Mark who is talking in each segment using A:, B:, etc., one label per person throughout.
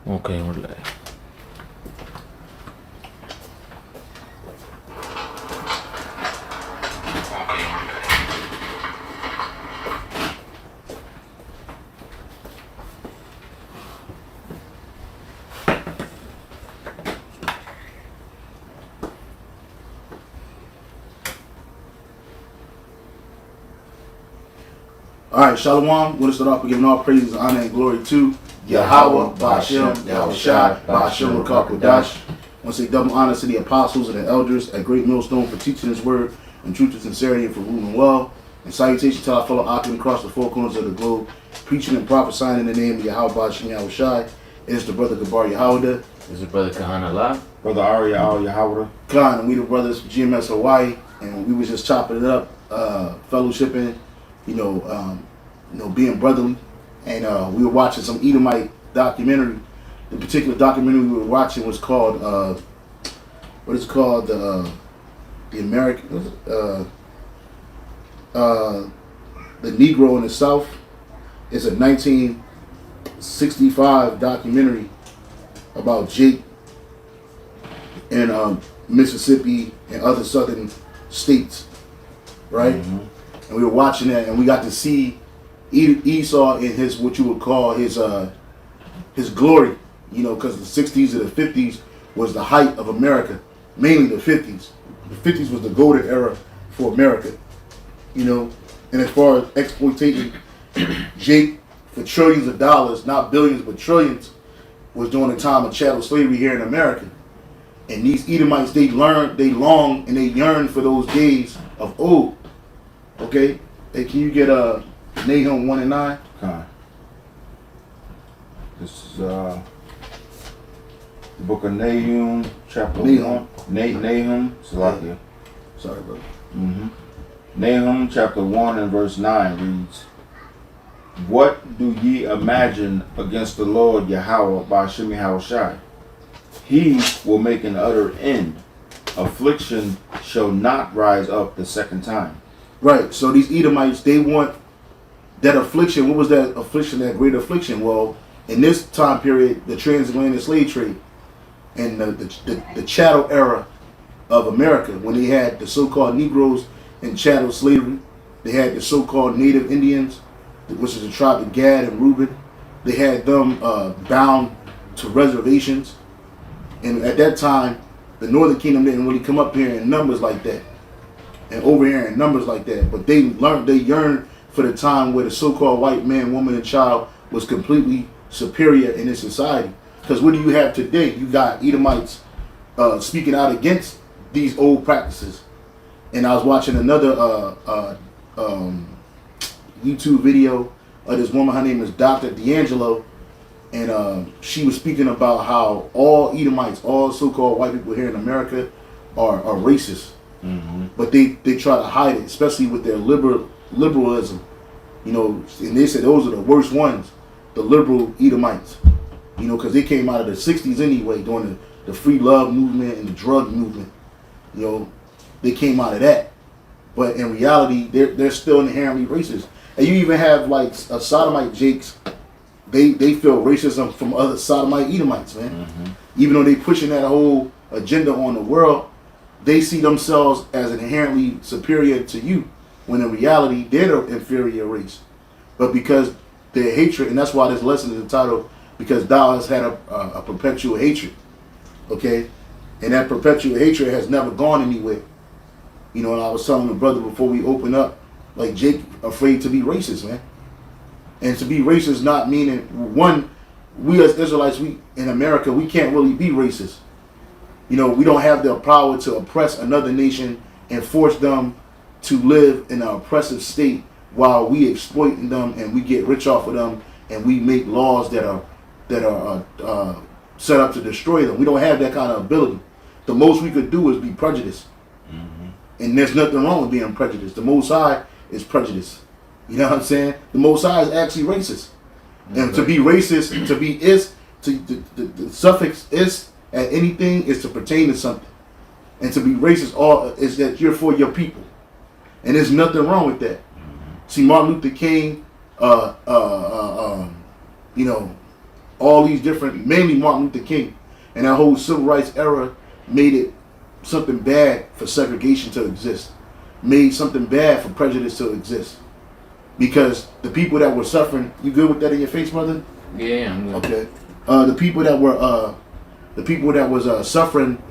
A: Okay, we're live.
B: Alright, Shalom. We're going to start off with giving all praises, honor, and glory to Yahweh, Ba'ashem, Yahweh Shai, Ba'ashem, Rakakodash. I want to say double honor to the apostles and the elders at Great Millstone for teaching His word in truth and sincerity and for ruling well. And salutation to our fellow Akim across the four corners of the globe, preaching and prophesying in the name of Yahweh, Ba'ashem, Yahweh Shai. It is the brother Gabar Yahweh.
A: This is Brother Kahana La.
C: Brother Ari Al Yahweh.
B: Khan, and we the brothers from GMS Hawaii. And we was just chopping it up, fellowshipping, being brotherly, and we were watching some Edomite documentary. The particular documentary we were watching was called, the American, the Negro in the South. It's a 1965 documentary about Jake in Mississippi and other southern states, right? Mm-hmm. And we were watching that, and we got to see Esau in his, what you would call his glory, because the 60s and the 50s was the height of America, mainly the 50s. The 50s was the golden era for America, and as far as exploiting Jake for trillions of dollars, not billions but trillions, was during the time of chattel slavery here in America. And these Edomites, they long and they yearn for those days of old. Okay? Hey, can you get Nahum 1 and 9?
C: Okay. This is the book of Nahum, chapter 1. Nahum, Salakia.
B: Sorry, brother.
C: Mm-hmm. Nahum, chapter 1 and verse 9 reads, "What do ye imagine against the Lord Yahweh Ba'ashem Yahweh Shai? He will make an utter end. Affliction shall not rise up the second time."
B: Right, so these Edomites, they want that affliction. What was that affliction, that great affliction? Well, in this time period, the transatlantic slave trade and the chattel era of America, when they had the so-called Negroes in chattel slavery, they had the so-called Native Indians, which is the tribe of Gad and Reuben. They had them bound to reservations. And at that time, the Northern Kingdom didn't really come up here in numbers like that, and over here in numbers like that. But they yearned for the time where the so-called white man, woman, and child was completely superior in this society. Because what do you have today? You got Edomites speaking out against these old practices. And I was watching another YouTube video of this woman. Her name is Dr. D'Angelo. And she was speaking about how all Edomites, all so-called white people here in America are racist. Mm-hmm. But they try to hide it, especially with their liberalism. And they said those are the worst ones, the liberal Edomites. Because they came out of the 60s anyway, during the free love movement and the drug movement. They came out of that. But in reality, they're still inherently racist. And you even have like a sodomite Jakes. They feel racism from other sodomite Edomites, man. Mm-hmm. Even though they pushing that whole agenda on the world, they see themselves as inherently superior to you, when in reality they're the inferior race. But because their hatred, and that's why this lesson is entitled, "Because Thou hast had a perpetual hatred." Okay? And that perpetual hatred has never gone anywhere. And I was telling the brother before we open up, like Jake afraid to be racist, man. And to be racist not meaning, one, we as Israelites, we in America, we can't really be racist. We don't have the power to oppress another nation and force them to live in an oppressive state while we exploiting them and we get rich off of them and we make laws that are set up to destroy them. We don't have that kind of ability. The most we could do is be prejudiced. Mm-hmm. And there's nothing wrong with being prejudiced. The Most High is prejudiced. You know what I'm saying? The Most High is actually racist. Mm-hmm. And to be racist, the suffix is at anything is to pertain to something. And to be racist is that you're for your people. And there's nothing wrong with that. Mm-hmm. See, Martin Luther King, all these different, mainly Martin Luther King, and that whole civil rights era made it something bad for segregation to exist, made something bad for prejudice to exist, because the people that were suffering, you good with that in your face, brother?
A: Yeah, I'm good.
B: Okay. The people that was suffering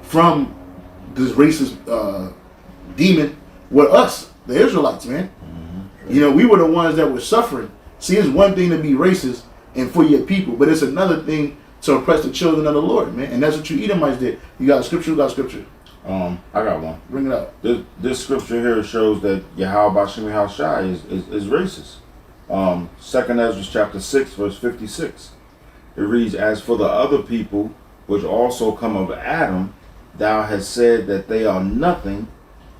B: from this racist demon were us, the Israelites, man. Mm-hmm. You know, we were the ones that were suffering. See, it's one thing to be racist and for your people, but it's another thing to oppress the children of the Lord, man. And that's what you Edomites did. You got a scripture? You got a scripture?
C: I got one.
B: Bring it up.
C: This scripture here shows that Yahweh Bashim Shai is racist. 2nd Ezra chapter 6 verse 56. It reads, "As for the other people which also come of Adam, thou hast said that they are nothing,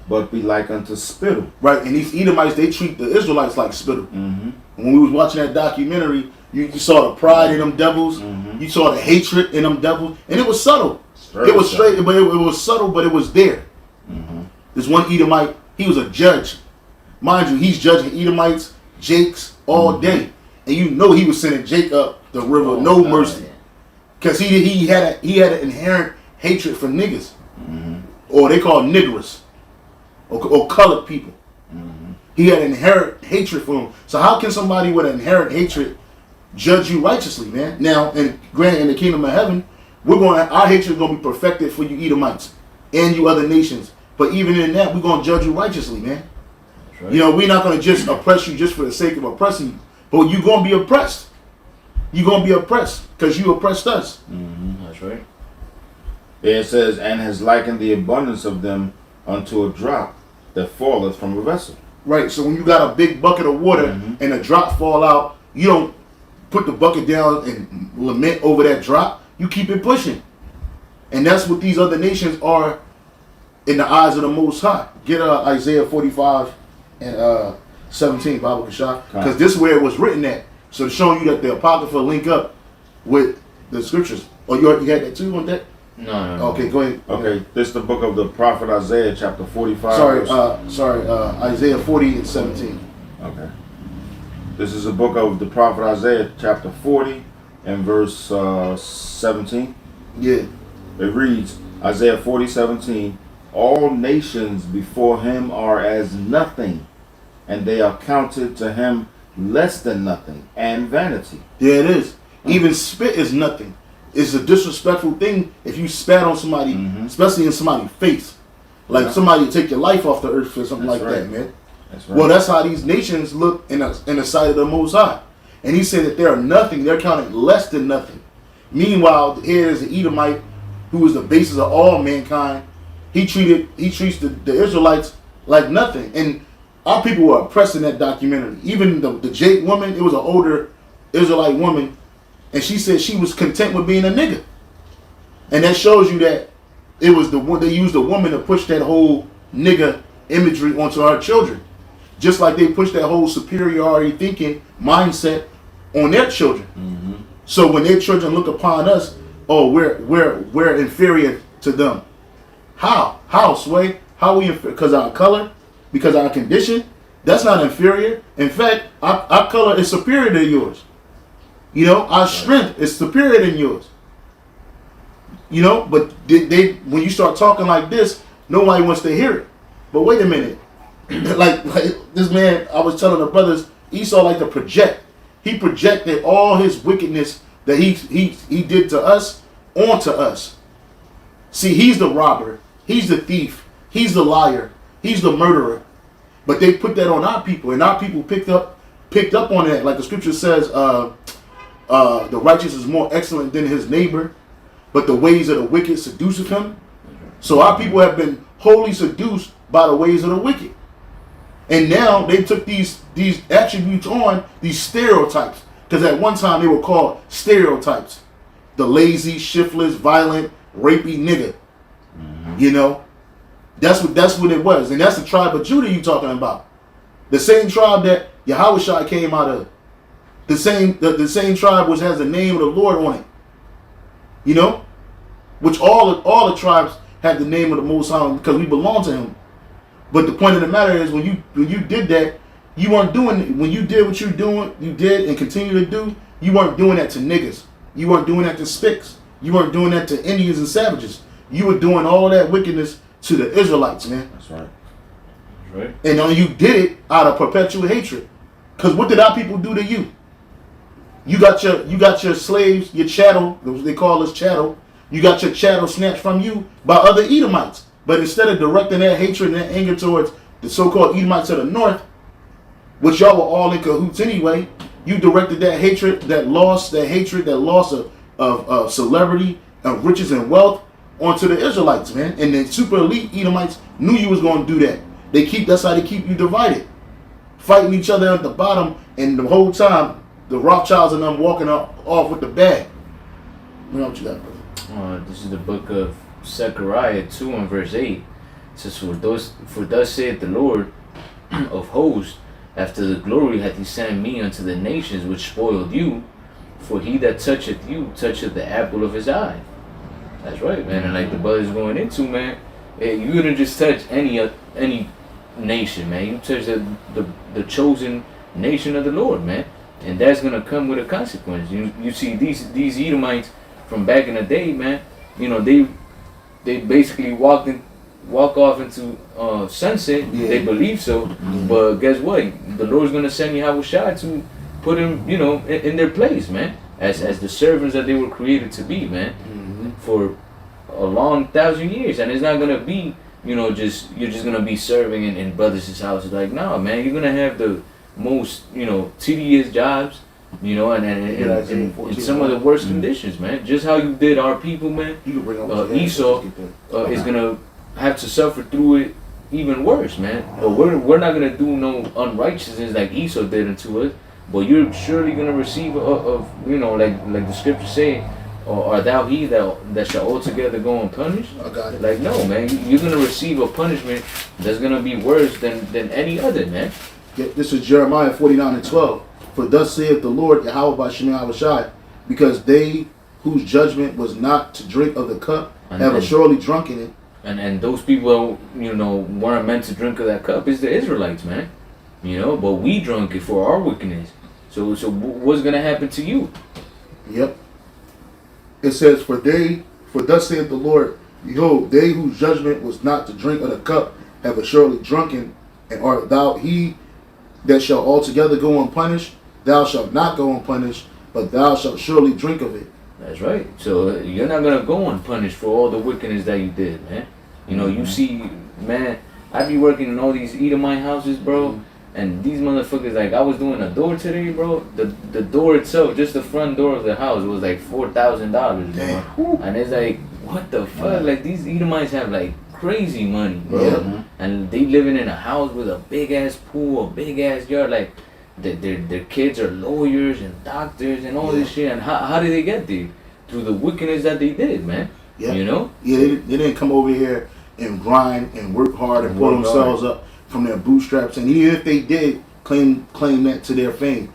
C: but be like unto spittle."
B: Right, and these Edomites, they treat the Israelites like spittle.
C: Mm-hmm.
B: When we was watching that documentary, you saw the pride in them devils. Mm-hmm. You saw the hatred in them devils, and it was subtle. It was straight, but it was subtle, but it was there. Mm-hmm. This one Edomite, he was a judge. Mind you, he's judging Edomites, Jakes, all day. And you know he was sending Jake up the river, no mercy. Because he had an inherent hatred for niggas. Mm-hmm. Or they call niggers. Or colored people. Mm-hmm. He had inherent hatred for them. So how can somebody with inherent hatred judge you righteously, man? Now, and granted, in the kingdom of heaven, our hatred is going to be perfected for you Edomites and you other nations. But even in that, we're going to judge you righteously, man. Right. You know, we're not going to just oppress you just for the sake of oppressing you. But you're going to be oppressed. You're going to be oppressed because you oppressed us.
C: Mm-hmm. That's right. It says, "And has likened the abundance of them unto a drop that falleth from a vessel."
B: Right. So when you got a big bucket of water and a drop fall out, you don't put the bucket down and lament over that drop. You keep it pushing. And that's what these other nations are in the eyes of the Most High. Get Isaiah 45 and 17, Bible Kashah. Because this is where it was written at. So to show you that the Apocrypha link up with the scriptures. Oh, you had that too on that?
A: No.
B: Okay, go ahead.
C: Okay, this is the book of the prophet Isaiah, chapter 45.
B: Isaiah 40 and 17.
C: Okay. This is the book of the prophet Isaiah, chapter 40 and verse 17.
B: Yeah.
C: It reads, Isaiah 40:17, "All nations before him are as nothing, and they are counted to him less than nothing, and vanity."
B: Yeah, it is. Even spit is nothing. It's a disrespectful thing if you spat on somebody, especially in somebody's face. Like somebody take your life off the earth for something that, man.
C: That's right.
B: Well, that's how these nations look in the sight of the Most High. And he said that they are nothing. They're counted less than nothing. Meanwhile, here is the Edomite, who is the basis of all mankind. He treats the Israelites like nothing. And our people were oppressed in that documentary. Even the Jake woman, it was an older Israelite woman, and she said she was content with being a nigga. And that shows you that it was they used a woman to push that whole nigga imagery onto our children. Just like they push that whole superiority thinking mindset on their children. Mm-hmm. So when their children look upon us, oh, we're inferior to them. How? How, Sway? How we inferior? Because our color? Because our condition? That's not inferior. In fact, our color is superior to yours. You know, our strength is superior than yours. You know, but they when you start talking like this, nobody wants to hear it. But wait a minute. like this man, I was telling the brothers, Esau like to project. He projected all his wickedness that he did to us onto us. See, he's the robber, he's the thief, he's the liar, he's the murderer. But they put that on our people, and our people picked up on that. Like the scripture says, the righteous is more excellent than his neighbor, but the ways of the wicked seduceth him. So our people have been wholly seduced by the ways of the wicked. And now they took these attributes on, these stereotypes. Because at one time they were called stereotypes. The lazy, shiftless, violent, rapey nigga. Mm-hmm. You know? That's what it was. And that's the tribe of Judah you talking about. The same tribe that Yahushua came out of. The same tribe which has the name of the Lord on it. You know? Which all the tribes have the name of the Most High because we belong to him. But the point of the matter is when you did that, you weren't doing it. When you did what you did and continue to do, you weren't doing that to niggas. You weren't doing that to Spics. You weren't doing that to Indians and savages. You were doing all that wickedness to the Israelites, man.
C: That's right.
A: Right.
B: And you did it out of perpetual hatred. Because what did our people do to you? You got your slaves, your chattel, they call us chattel. You got your chattel snatched from you by other Edomites. But instead of directing that hatred and that anger towards the so-called Edomites of the north, which y'all were all in cahoots anyway, you directed that hatred, that loss of celebrity, of riches and wealth onto the Israelites, man. And the super elite Edomites knew you was going to do that. That's how they keep you divided. Fighting each other at the bottom, and the whole time, the Rothschilds and them walking off with the bag. What you got, brother?
A: This is the book of Zechariah 2 and verse 8. It says, For thus saith the Lord of hosts, after the glory hath he sent me unto the nations which spoiled you, for he that toucheth you toucheth the apple of his eye. That's right, man. And like the brother's going into, man, you wouldn't just touch any nation, man. You touch the chosen nation of the Lord, man. And that's gonna come with a consequence. You see these Edomites from back in the day, man, you know, they basically walk off into sunset.
B: Yeah.
A: They believe so. But guess what? The Lord's gonna send Yahushua to put them, you know, in their place, man. As the servants that they were created to be, man. For a long 1,000 years. And it's not gonna be, you know, you're just gonna be serving in brothers' houses. Like, no, man, you're gonna have the most, you know, tedious jobs, you know, and in some of the worst conditions, man. Just how you did our people, man. Esau is gonna have to suffer through it even worse, man. But we're not gonna do no unrighteousness like Esau did unto us. But you're surely gonna receive of you know, like the scriptures say, or are thou he that shall altogether go unpunished?
B: I got it.
A: Like, no, man, you're gonna receive a punishment that's gonna be worse than any other, man.
B: This is Jeremiah 49 and 12. For thus saith the Lord Yahweh by Shemi Yahushai, because they whose judgment was not to drink of the cup have surely drunken it.
A: And those people, you know, weren't meant to drink of that cup is the Israelites, man. You know, but we drunk it for our wickedness. So what's gonna happen to you?
B: Yep. It says, for thus saith the Lord, behold, they whose judgment was not to drink of the cup have assuredly drunken, and art thou he that shall altogether go unpunished? Thou shalt not go unpunished, but thou shalt surely drink of it.
A: That's right. So you're not gonna go unpunished for all the wickedness that you did, man. You know, you see, man, I be working in all these Edomite houses, bro. And these motherfuckers, like, I was doing a door today, bro. The door itself, just the front door of the house, was like $4,000, bro. And it's like, what the fuck? Like, these Edomites have like crazy money, bro.
B: Yeah.
A: And they living in a house with a big ass pool, a big ass yard. Like, their kids are lawyers and doctors and all this shit. And how did they get there? Through the wickedness that they did, man. Yeah. You know?
B: Yeah, they didn't come over here and grind and work hard and pull themselves up from their bootstraps. And even if they did claim that to their fame,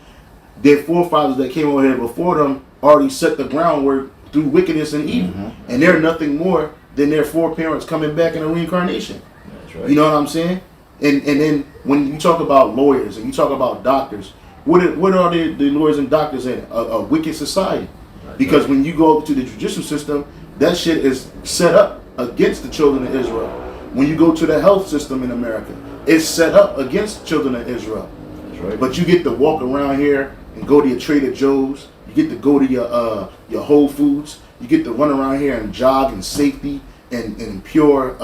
B: their forefathers that came over here before them already set the groundwork through wickedness and evil. And they're nothing more than their foreparents coming back in a reincarnation.
A: That's right.
B: You know what I'm saying? And then when you talk about lawyers and you talk about doctors, what are the lawyers and doctors in? A wicked society. That's because right. When you go to the judicial system, that shit is set up against the children of Israel. When you go to the health system in America, it's set up against children of Israel.
A: That's right.
B: But you get to walk around here and go to your Trader Joe's. You get to go to your Whole Foods. You get to run around here and jog in safety and pure,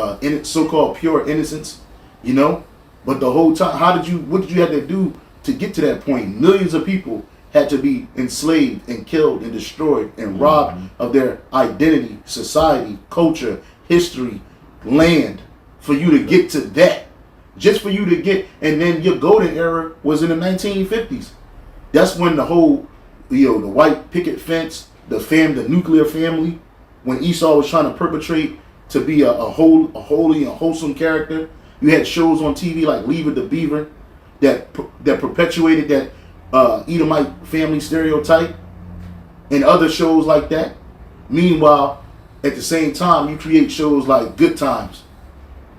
B: so-called pure innocence. You know, but the whole time, what did you have to do to get to that point? Millions of people had to be enslaved and killed and destroyed and robbed of their identity, society, culture, history, land, for you to get to that. Just for you to get, and then your golden era was in the 1950s. That's when the whole, the white picket fence, the nuclear family, when Esau was trying to perpetrate to be a holy and wholesome character. You had shows on TV like Leave It to Beaver that perpetuated that Edomite family stereotype and other shows like that. Meanwhile, at the same time, you create shows like Good Times,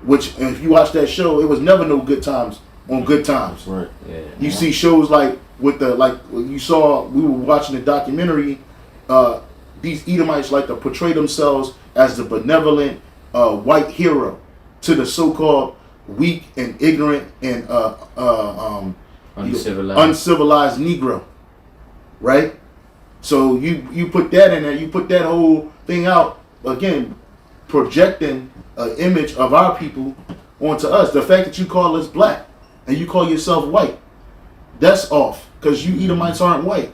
B: which if you watch that show, it was never no good times on Good Times.
C: Right.
B: Yeah. You see shows like we were watching the documentary these Edomites like to portray themselves as the benevolent white hero to the so-called weak and ignorant and uncivilized Negro, right? So you put that in there, you put that whole thing out again, projecting an image of our people onto us. The fact that you call us black and you call yourself white, that's off, because you Edomites aren't white.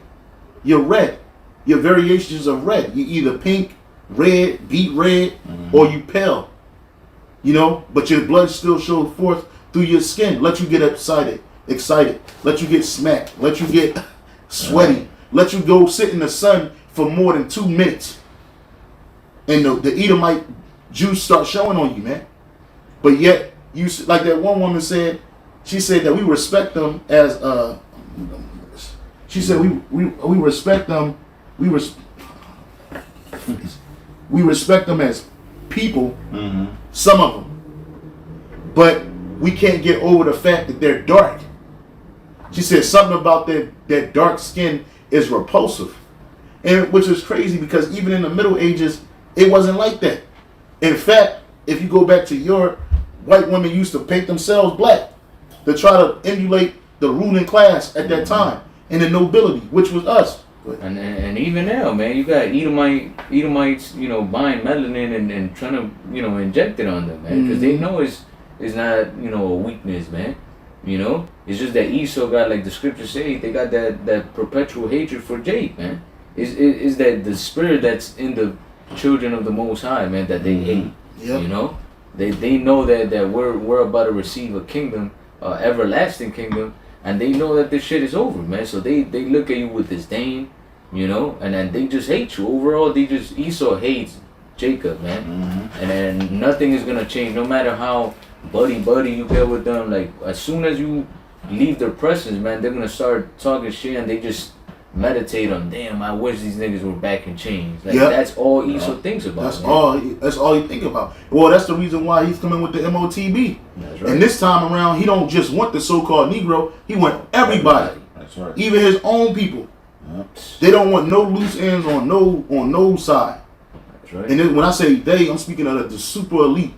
B: You're red. You're variations of red. You either pink, red, beet red, or you pale. You know, but your blood still shows forth through your skin. Let you get excited. Let you get smacked. Let you get sweaty. Let you go sit in the sun for more than 2 minutes. And the Edomite juice starts showing on you, man. But yet, you like that one woman said, she said that we respect them as she said we respect them, we respect them as people, some of them, but we can't get over the fact that they're dark. She said something about that dark skin is repulsive, and which is crazy because even in the Middle Ages it wasn't like that. In fact, if you go back to Europe, white women used to paint themselves black to try to emulate the ruling class at that time and the nobility, which was us.
A: And even now, man, you got Edomites, you know, buying melanin and trying to, you know, inject it on them, man, because they know it's not, you know, a weakness, man. You know, it's just that Esau got, like the scriptures say, they got that perpetual hatred for Jake, man. Is that the spirit that's in the children of the Most High, man, that they hate. Yep. You know, they know that we're about to receive a kingdom, everlasting kingdom, and they know that this shit is over, man. So they look at you with disdain, you know, and then they just hate you. Overall, Esau hates Jacob, man, and then nothing is gonna change, no matter how buddy you get with them. Like as soon as you leave their presence, man, they're gonna start talking shit, and they just meditate on, damn, I wish these niggas were back in chains. Like that's all Esau thinks about.
B: That's all he think about. Well, that's the reason why he's coming with the MOTB. That's right. And this time around, he don't just want the so-called Negro. He want everybody.
C: That's right.
B: Even his own people. They don't want no loose ends on no side.
A: That's right.
B: And then when I say they, I'm speaking of the super elite,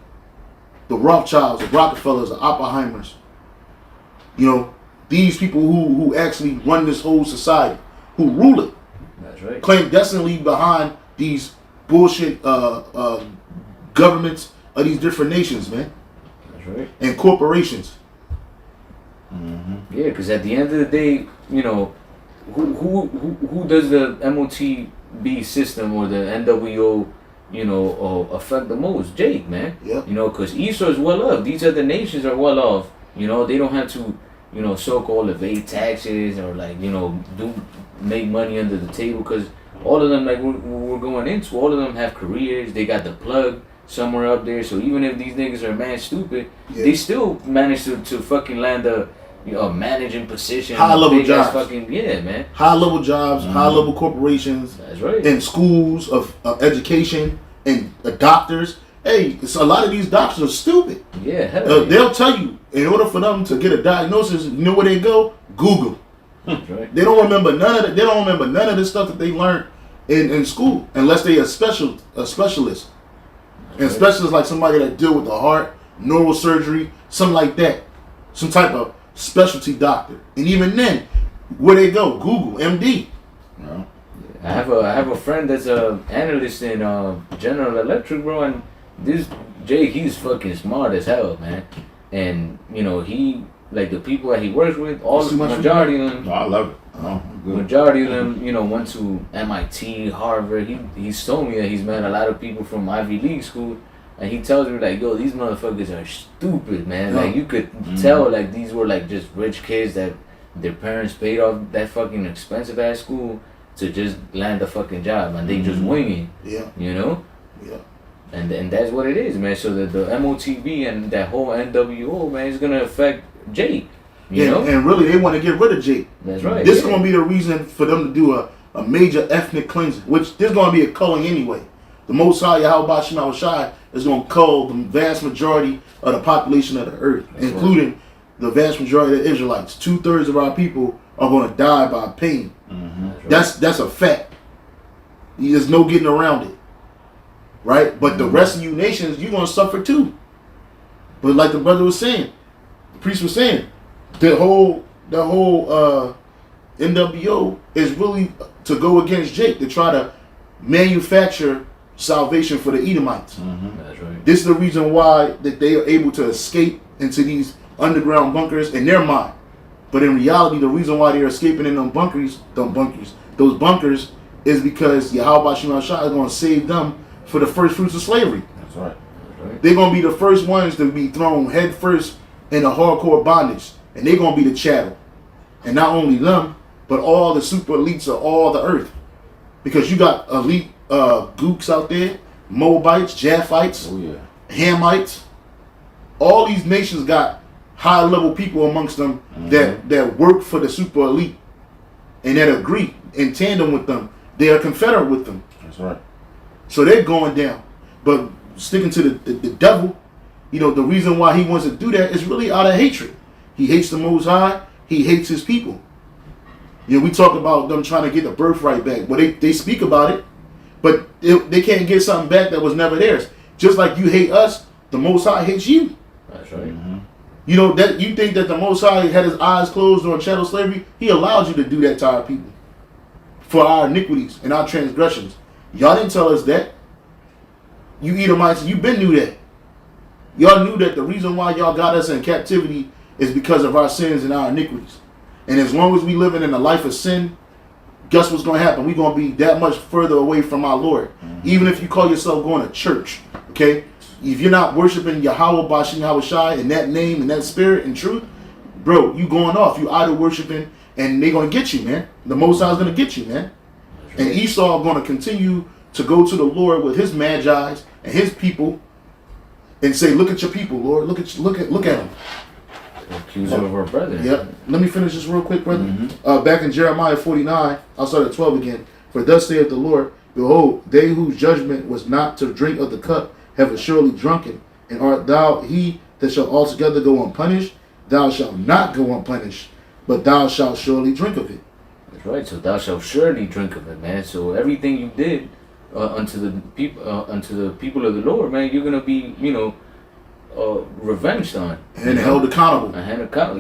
B: the Rothschilds, the Rockefellers, the Oppenheimers. You know, these people who actually run this whole society, who rule it.
A: That's right.
B: Clandestinely behind these bullshit governments of these different nations, man.
A: That's right.
B: And corporations.
A: Yeah, because at the end of the day, you know, who does the MOTB system or the NWO, you know, affect the most? Jake, man.
B: Yeah.
A: You know, because Esau is well off. These other nations are well off. You know, they don't have to, you know, so-called evade taxes or like, you know, make money under the table, because all of them, like we're going into, all of them have careers. They got the plug somewhere up there. So even if these niggas are man stupid, they still manage to fucking land a, you know, managing position,
B: high level jobs.
A: Man.
B: High level jobs, high level corporations.
A: That's right.
B: And schools of education and doctors. Hey, a lot of these doctors are stupid.
A: Yeah,
B: they'll tell you, in order for them to get a diagnosis, you know where they go? Google.
A: That's right.
B: They don't remember none of it. They don't remember none of the stuff that they learned in school, unless they a specialist. And specialists like somebody that deal with the heart, neurosurgery, something like that, some type of specialty doctor. And even then, where they go? Google, MD.
C: No.
A: I have a friend that's a analyst in General Electric, bro, and this Jake, he's fucking smart as hell, man. And you know, he, like the people that he works with, all the majority of them.
C: No, I love it. Oh, good.
A: Majority of them, you know, went to MIT, Harvard. He's told me that he's met a lot of people from Ivy League school, and he tells me like, yo, these motherfuckers are stupid, man. Like you could tell, like these were like just rich kids that their parents paid off that fucking expensive ass school to just land a fucking job, and they just winging.
B: Yeah.
A: You know.
B: Yeah.
A: And that's what it is, man. So the MOTB and that whole NWO, man, is gonna affect Jake. You know?
B: And really, they want to get rid of Jake.
A: That's right.
B: This is going to be the reason for them to do a major ethnic cleansing, which there's going to be a culling anyway. The Most High Yahweh Shema Shai is going to cull the vast majority of the population of the earth, including the vast majority of the Israelites. 2/3 of our people are going to die by pain. That's a fact. There's no getting around it, right? But the rest of you nations, you're gonna suffer too. But like the brother was saying, the priest was saying, the whole NWO is really to go against Jake to try to manufacture salvation for the Edomites.
A: That's right.
B: This is the reason why that they are able to escape into these underground bunkers in their mind. But in reality, the reason why they're escaping in those bunkers is because Yahweh Shema Shah is going to save them for the first fruits of slavery.
C: That's right.
B: They're going to be the first ones to be thrown head first in a hardcore bondage. And they're going to be the chattel. And not only them, but all the super elites of all the earth. Because you got elite gooks out there, Moabites, Japhites, Hamites. All these nations got high level people amongst them that work for the super elite and that agree in tandem with them. They are confederate with them.
C: That's right.
B: So they're going down. But sticking to the devil, you know, the reason why he wants to do that is really out of hatred. He hates the Most High. He hates his people. You know, we talk about them trying to get the birthright back. Well, they speak about it, but they can't get something back that was never theirs. Just like you hate us, the Most High hates you.
A: That's right.
B: You know, that you think that the Most High had his eyes closed on chattel slavery? He allowed you to do that to our people for our iniquities and our transgressions. Y'all didn't tell us that. You Edomites, you been knew that. Y'all knew that the reason why y'all got us in captivity is because of our sins and our iniquities. And as long as we living in a life of sin, guess what's going to happen? We're going to be that much further away from our Lord. Even if you call yourself going to church, okay? If you're not worshiping Yahweh Bashin Yahweh Shai in that name and that spirit and truth, bro, you going off. You idol worshiping, and they're going to get you, man. The Most High is going to get you, man. And Esau going to continue to go to the Lord with his magi's and his people and say, look at your people, Lord. Look at them.
A: Accuser of our brother.
B: Yep. Let me finish this real quick, brother. Back in Jeremiah 49, I'll start at 12 again. For thus saith the Lord, behold, they whose judgment was not to drink of the cup have assuredly drunken. And art thou he that shall altogether go unpunished? Thou shalt not go unpunished, but thou shalt surely drink of it.
A: That's right. So thou shalt surely drink of it, man. So everything you did unto the people of the Lord, man, you're gonna be, you know, revenged on
B: and held accountable.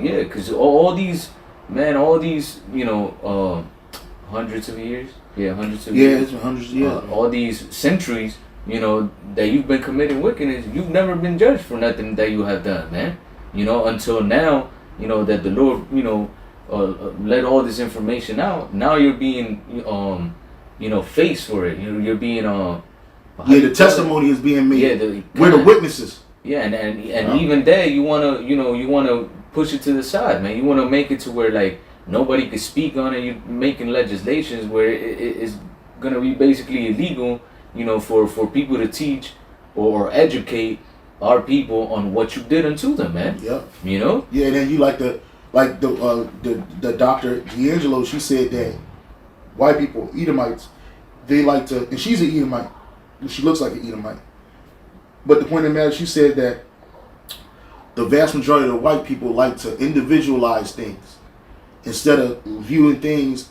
A: Yeah, because all these, you know, hundreds of years. Yeah, hundreds of years.
B: Yeah, it's been hundreds of years.
A: All these centuries, you know, that you've been committing wickedness, you've never been judged for nothing that you have done, man. You know, until now, you know, that the Lord, you know, let all this information out. Now you're being, you know, faced for it. You're being,
B: the testimony is being made.
A: Yeah,
B: we're the witnesses.
A: Yeah, and even there, you wanna push it to the side, man. You wanna make it to where like nobody can speak on it. You're making legislations where it's gonna be basically illegal, you know, for people to teach or educate our people on what you did unto them, man.
B: Yep.
A: You know.
B: Yeah, and then you like the Dr. D'Angelo. She said that white people, Edomites, they like to, and she's an Edomite. She looks like an Edomite. But the point of the matter, she said that the vast majority of the white people like to individualize things. Instead of viewing things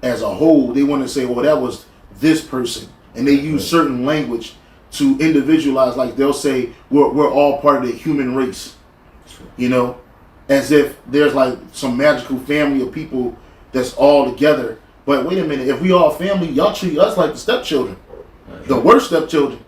B: as a whole, they want to say, well, that was this person. And they use certain language to individualize, like they'll say, we're all part of the human race. You know, as if there's like some magical family of people that's all together. But wait a minute, if we all family, y'all treat us like the stepchildren. The worst stepchildren.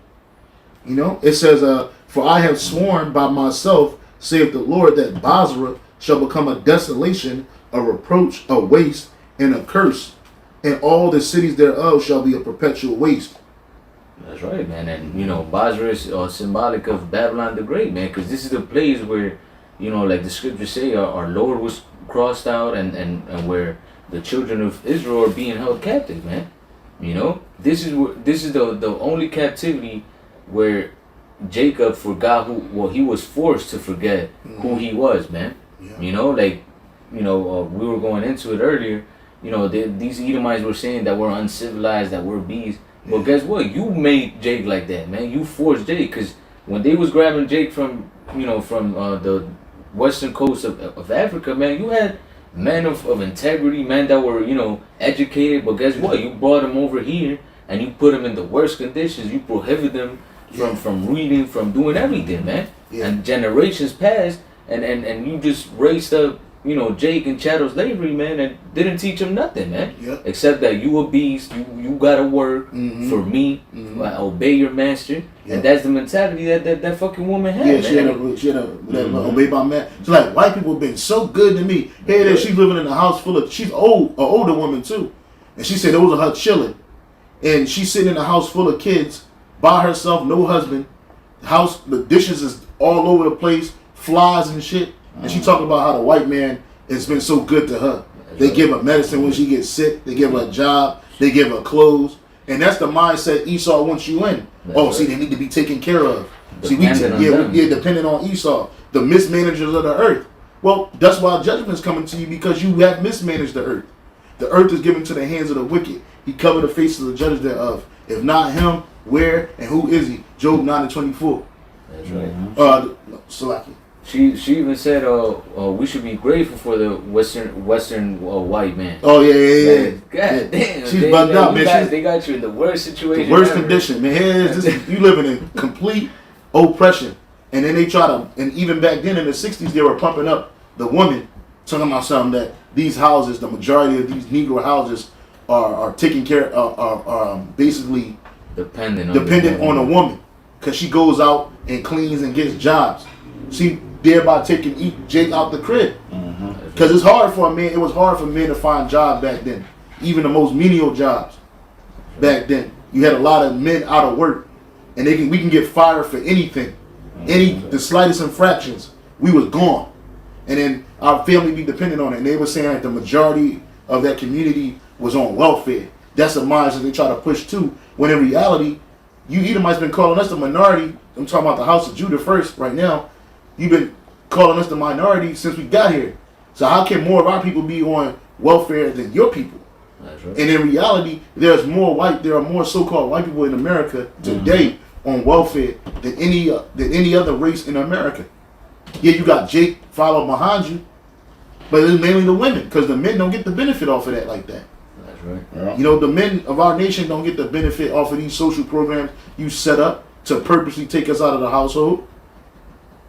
B: You know, it says, for I have sworn by myself, saith the Lord, that Basra shall become a desolation, a reproach, a waste, and a curse, and all the cities thereof shall be a perpetual waste.
A: That's right, man. And, you know, Basra is symbolic of Babylon the Great, man, because this is the place where, you know, like the scriptures say, our Lord was crossed out and where the children of Israel are being held captive, man. You know, this is the only captivity where Jacob forgot he was forced to forget who he was, man. Yeah. You know, like, you know, we were going into it earlier, you know, these Edomites were saying that we're uncivilized, that we're beasts. But guess what? You made Jake like that, man. You forced Jake, because when they was grabbing Jake from the western coast of Africa, man, you had men of integrity, men that were, you know, educated. But guess what? You brought them over here and you put them in the worst conditions. You prohibit them from reading, from doing everything, man.
B: Yeah.
A: And generations passed, and you just raised up, you know, Jake and chattel slavery, man, and didn't teach him nothing, man.
B: Yep.
A: Except that you a beast, you gotta work for me, obey your master, and that's the mentality that fucking woman had.
B: Yeah,
A: man.
B: she had a obey by man. So like white people have been so good to me. Hey, that she's living in a house full of, she's old, an older woman too, and she said those are her chilling, and she's sitting in a house full of kids by herself, no husband. House, the dishes is all over the place, flies and shit. And she talking about how the white man has been so good to her. They give her medicine when she gets sick. They give her a job. They give her clothes. And that's the mindset Esau wants you in. See, they need to be taken care of. See, we dependent on Esau, the mismanagers of the earth. Well, that's why judgment's coming to you, because you have mismanaged the earth. The earth is given to the hands of the wicked. He covered the faces of the judges thereof. If not him, where and who is he? Job 9:24.
A: That's right.
B: Salaki.
A: She even said, we should be grateful for the Western white man.
B: Oh yeah.
A: God damn.
B: She's bugged out, man.
A: They got you in the worst situation.
B: The worst
A: ever.
B: condition, man. You living in complete oppression. And then they try to, and even back then in the 60s, they were pumping up the woman, talking about something that these houses, the majority of these Negro houses are taking care are basically dependent on a woman, because she goes out and cleans and gets jobs. See, thereby taking Jake out the crib. Because it's hard for a man. It was hard for men to find jobs back then, even the most menial jobs. Back then, you had a lot of men out of work, and we can get fired for anything, the slightest infractions. We was gone, and then our family be dependent on it. And they were saying that the majority of that community was on welfare. That's a mindset they try to push too. When in reality, you Edomites been calling us the minority. I'm talking about the house of Judah first right now. You've been calling us the minority since we got here. So how can more of our people be on welfare than your people?
A: That's right.
B: And in reality, there are more so-called white people in America today on welfare than any other race in America. Yeah, you got Jake followed behind you, but it's mainly the women, because the men don't get the benefit off of that like that.
A: That's right.
C: Yeah.
B: You know, the men of our nation don't get the benefit off of these social programs you set up to purposely take us out of the household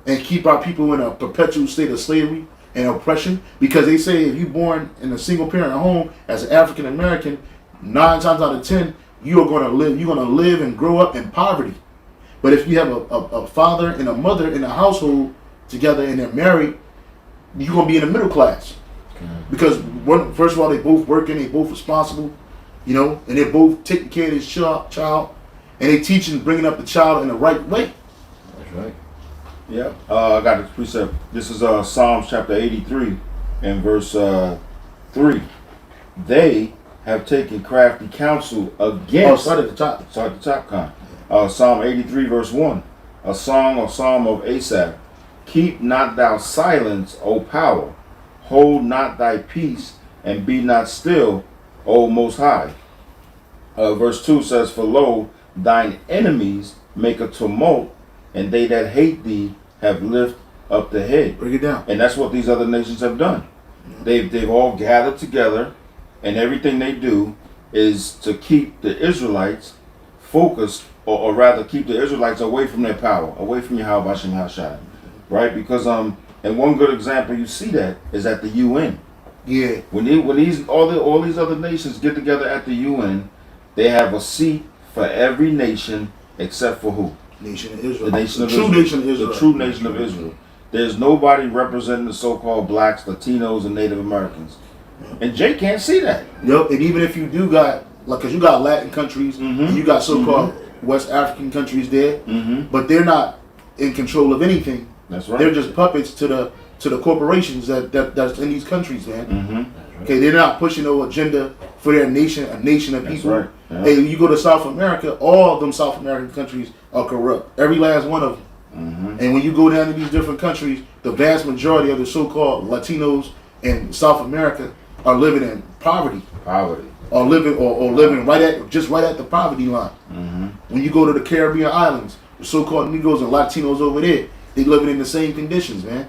B: and keep our people in a perpetual state of slavery and oppression. Because they say if you're born in a single parent home as an African American, 9 times out of 10 you're gonna live and grow up in poverty. But if you have a father and a mother in a household together and they're married, you're gonna be in the middle class. Because first of all, they both working, they both responsible, you know, and they're both taking care of this child, and they teaching, bringing up the child in the right way.
A: That's right.
C: Yeah, I got this precept. This is Psalms chapter 83 and verse 3. They have taken crafty counsel against.
B: Start at the top.
C: Start at the top, Con. Psalm 83 verse 1. A psalm of Asaph. Keep not thou silence, O power. Hold not thy peace, and be not still, O Most High. Verse 2 says, for lo, thine enemies make a tumult, and they that hate thee have lift up the head.
B: Break it down.
C: And that's what these other nations have done. They've all gathered together, and everything they do is to keep the Israelites focused, or rather keep the Israelites away from their power, away from Yahweh Hashem Hashai. Right? Because and one good example you see that is at the UN.
B: Yeah.
C: When all these other nations get together at the UN, they have a seat for every nation except for who?
B: Nation of Israel.
C: The nation of
B: True
C: Israel.
B: nation of Israel.
C: The true nation of Israel. There's nobody representing the so-called blacks, Latinos, and Native Americans. And Jay can't see that.
B: Yep. And even if you do got, like, because you got Latin countries, and you got so-called West African countries there, but they're not in control of anything.
C: That's right.
B: They're just puppets to the corporations that's in these countries, man. Okay, they're not pushing no agenda for their nation, a nation of people.
C: Right. Yeah.
B: Hey, you go to South America, all of them South American countries are corrupt. Every last one of them. And when you go down to these different countries, the vast majority of the so-called Latinos in South America are living in poverty. Or living right at the poverty line. When you go to the Caribbean islands, the so-called Negroes and Latinos over there, they living in the same conditions, man.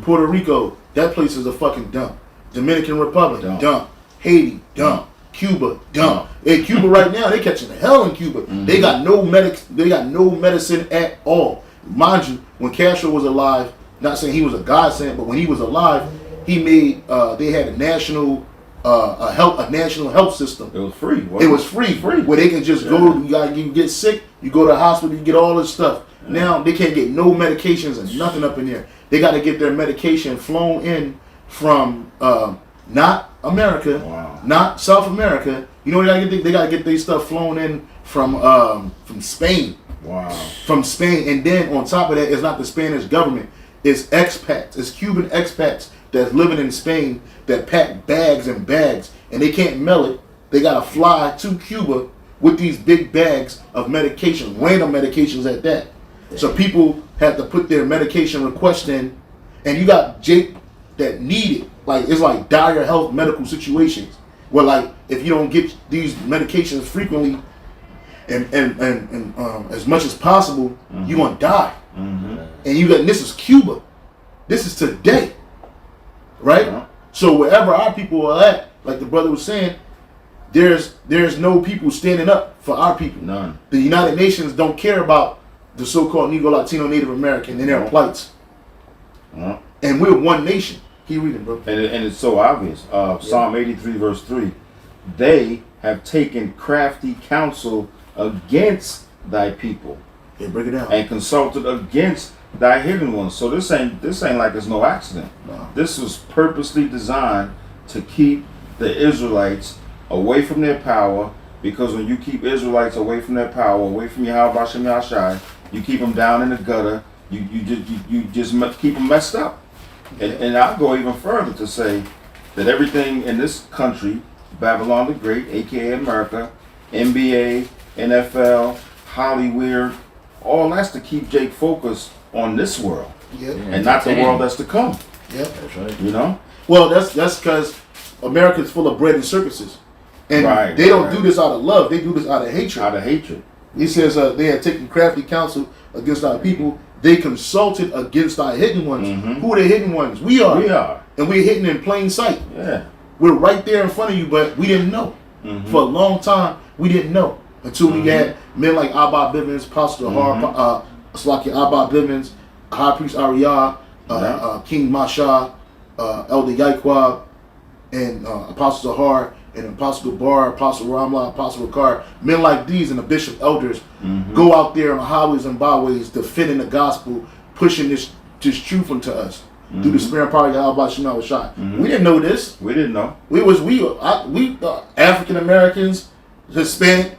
B: Puerto Rico, that place is a fucking dump. Dominican Republic, dump. Haiti, dump. Cuba, dumb. In Cuba right now, they catching hell in Cuba. They got no medicine at all. Mind you, when Castro was alive, not saying he was a godsend, but when he was alive, he made they had a national national health system.
C: It was free.
B: It was free, where they can just go. You get sick, you go to the hospital, you get all this stuff. Now they can't get no medications and nothing up in there. They got to get their medication flown in from not America, not South America. You know, they got to get their stuff flown in from Spain.
C: Wow. From
B: Spain, and then on top of that, it's not the Spanish government. It's expats. It's Cuban expats that's living in Spain that pack bags and bags, and they can't mail it. They got to fly to Cuba with these big bags of medication, random medications at that. So people have to put their medication request in, and you got Jake that need it. Like, it's like dire health medical situations where, like, if you don't get these medications frequently and as much as possible, you're gonna die. And this is Cuba. This is today, right? So wherever our people are at, like the brother was saying, there's no people standing up for our people.
C: None.
B: The United Nations don't care about the so-called Negro, Latino, Native American and their plights. And we're one nation. Keep reading, bro.
C: And it's so obvious. Psalm 83 verse 3. They have taken crafty counsel against thy people.
B: Yeah, break it down.
C: And consulted against thy hidden ones. So this ain't like it's no accident.
B: No.
C: This was purposely designed to keep the Israelites away from their power, because when you keep Israelites away from their power, away from Yahweh Shem Yahshai, you keep them down in the gutter. You just keep them messed up. And I'll go even further to say that everything in this country, Babylon the Great, aka America, NBA, NFL, Hollywood, all that's to keep Jake focused on this world, and not the world that's to come.
B: Yep,
A: that's right.
C: You know.
B: Well, that's because America's full of bread and circuses, and they don't do this out of love. They do this out of hatred.
C: Out of hatred.
B: He says they had taken crafty counsel against our people. They consulted against our hidden ones. Who are the hidden ones? We are.
C: We are.
B: And we're hidden in plain sight.
C: Yeah.
B: We're right there in front of you, but we didn't know. For a long time, we didn't know. Until we had men like Abba Bivens, Pastor Har, Slaki Abba Bivens, High Priest Ariyah, King Masha, Elder Yaikwab, and Apostle Zahar, and Apostle Gabar, Apostle Ramla, Apostle Ricard. Men like these and the bishop elders go out there on the highways and byways defending the gospel, pushing this truth into us through the spirit and power of Yahweh Shem Yahshai. We didn't know this.
C: We didn't know.
B: We African Americans, Hispanic,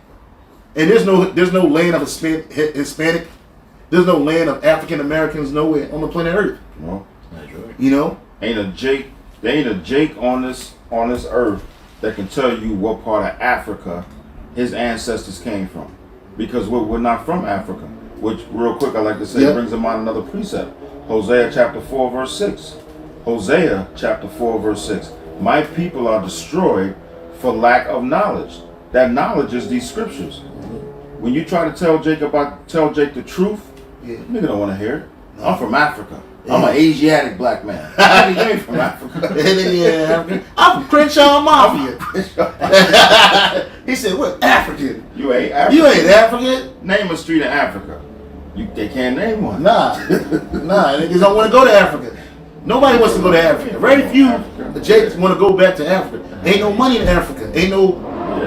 B: and there's no land of Hispanic. There's no land of African Americans nowhere on the planet Earth.
C: Well,
A: that's right.
B: You know,
C: there ain't a Jake on this earth that can tell you what part of Africa his ancestors came from, because we're not from Africa. Which, real quick, I like to say, brings to mind another precept. Hosea chapter 4 verse 6. Hosea chapter 4 verse 6. My people are destroyed for lack of knowledge. That knowledge is these scriptures. When you try to tell Jake the truth, nigga don't want to hear it. I'm from Africa. I'm an Asiatic black man. I ain't from Africa.
B: I'm from Crenshaw Mafia. He said, "What African?
C: You ain't African.
B: You ain't African.
C: Name a street in Africa. They can't name one.
B: Nah, niggas don't want to go to Africa. Nobody wants to go to Africa. Very few Jakes want to go back to Africa. Ain't no money in Africa. Ain't no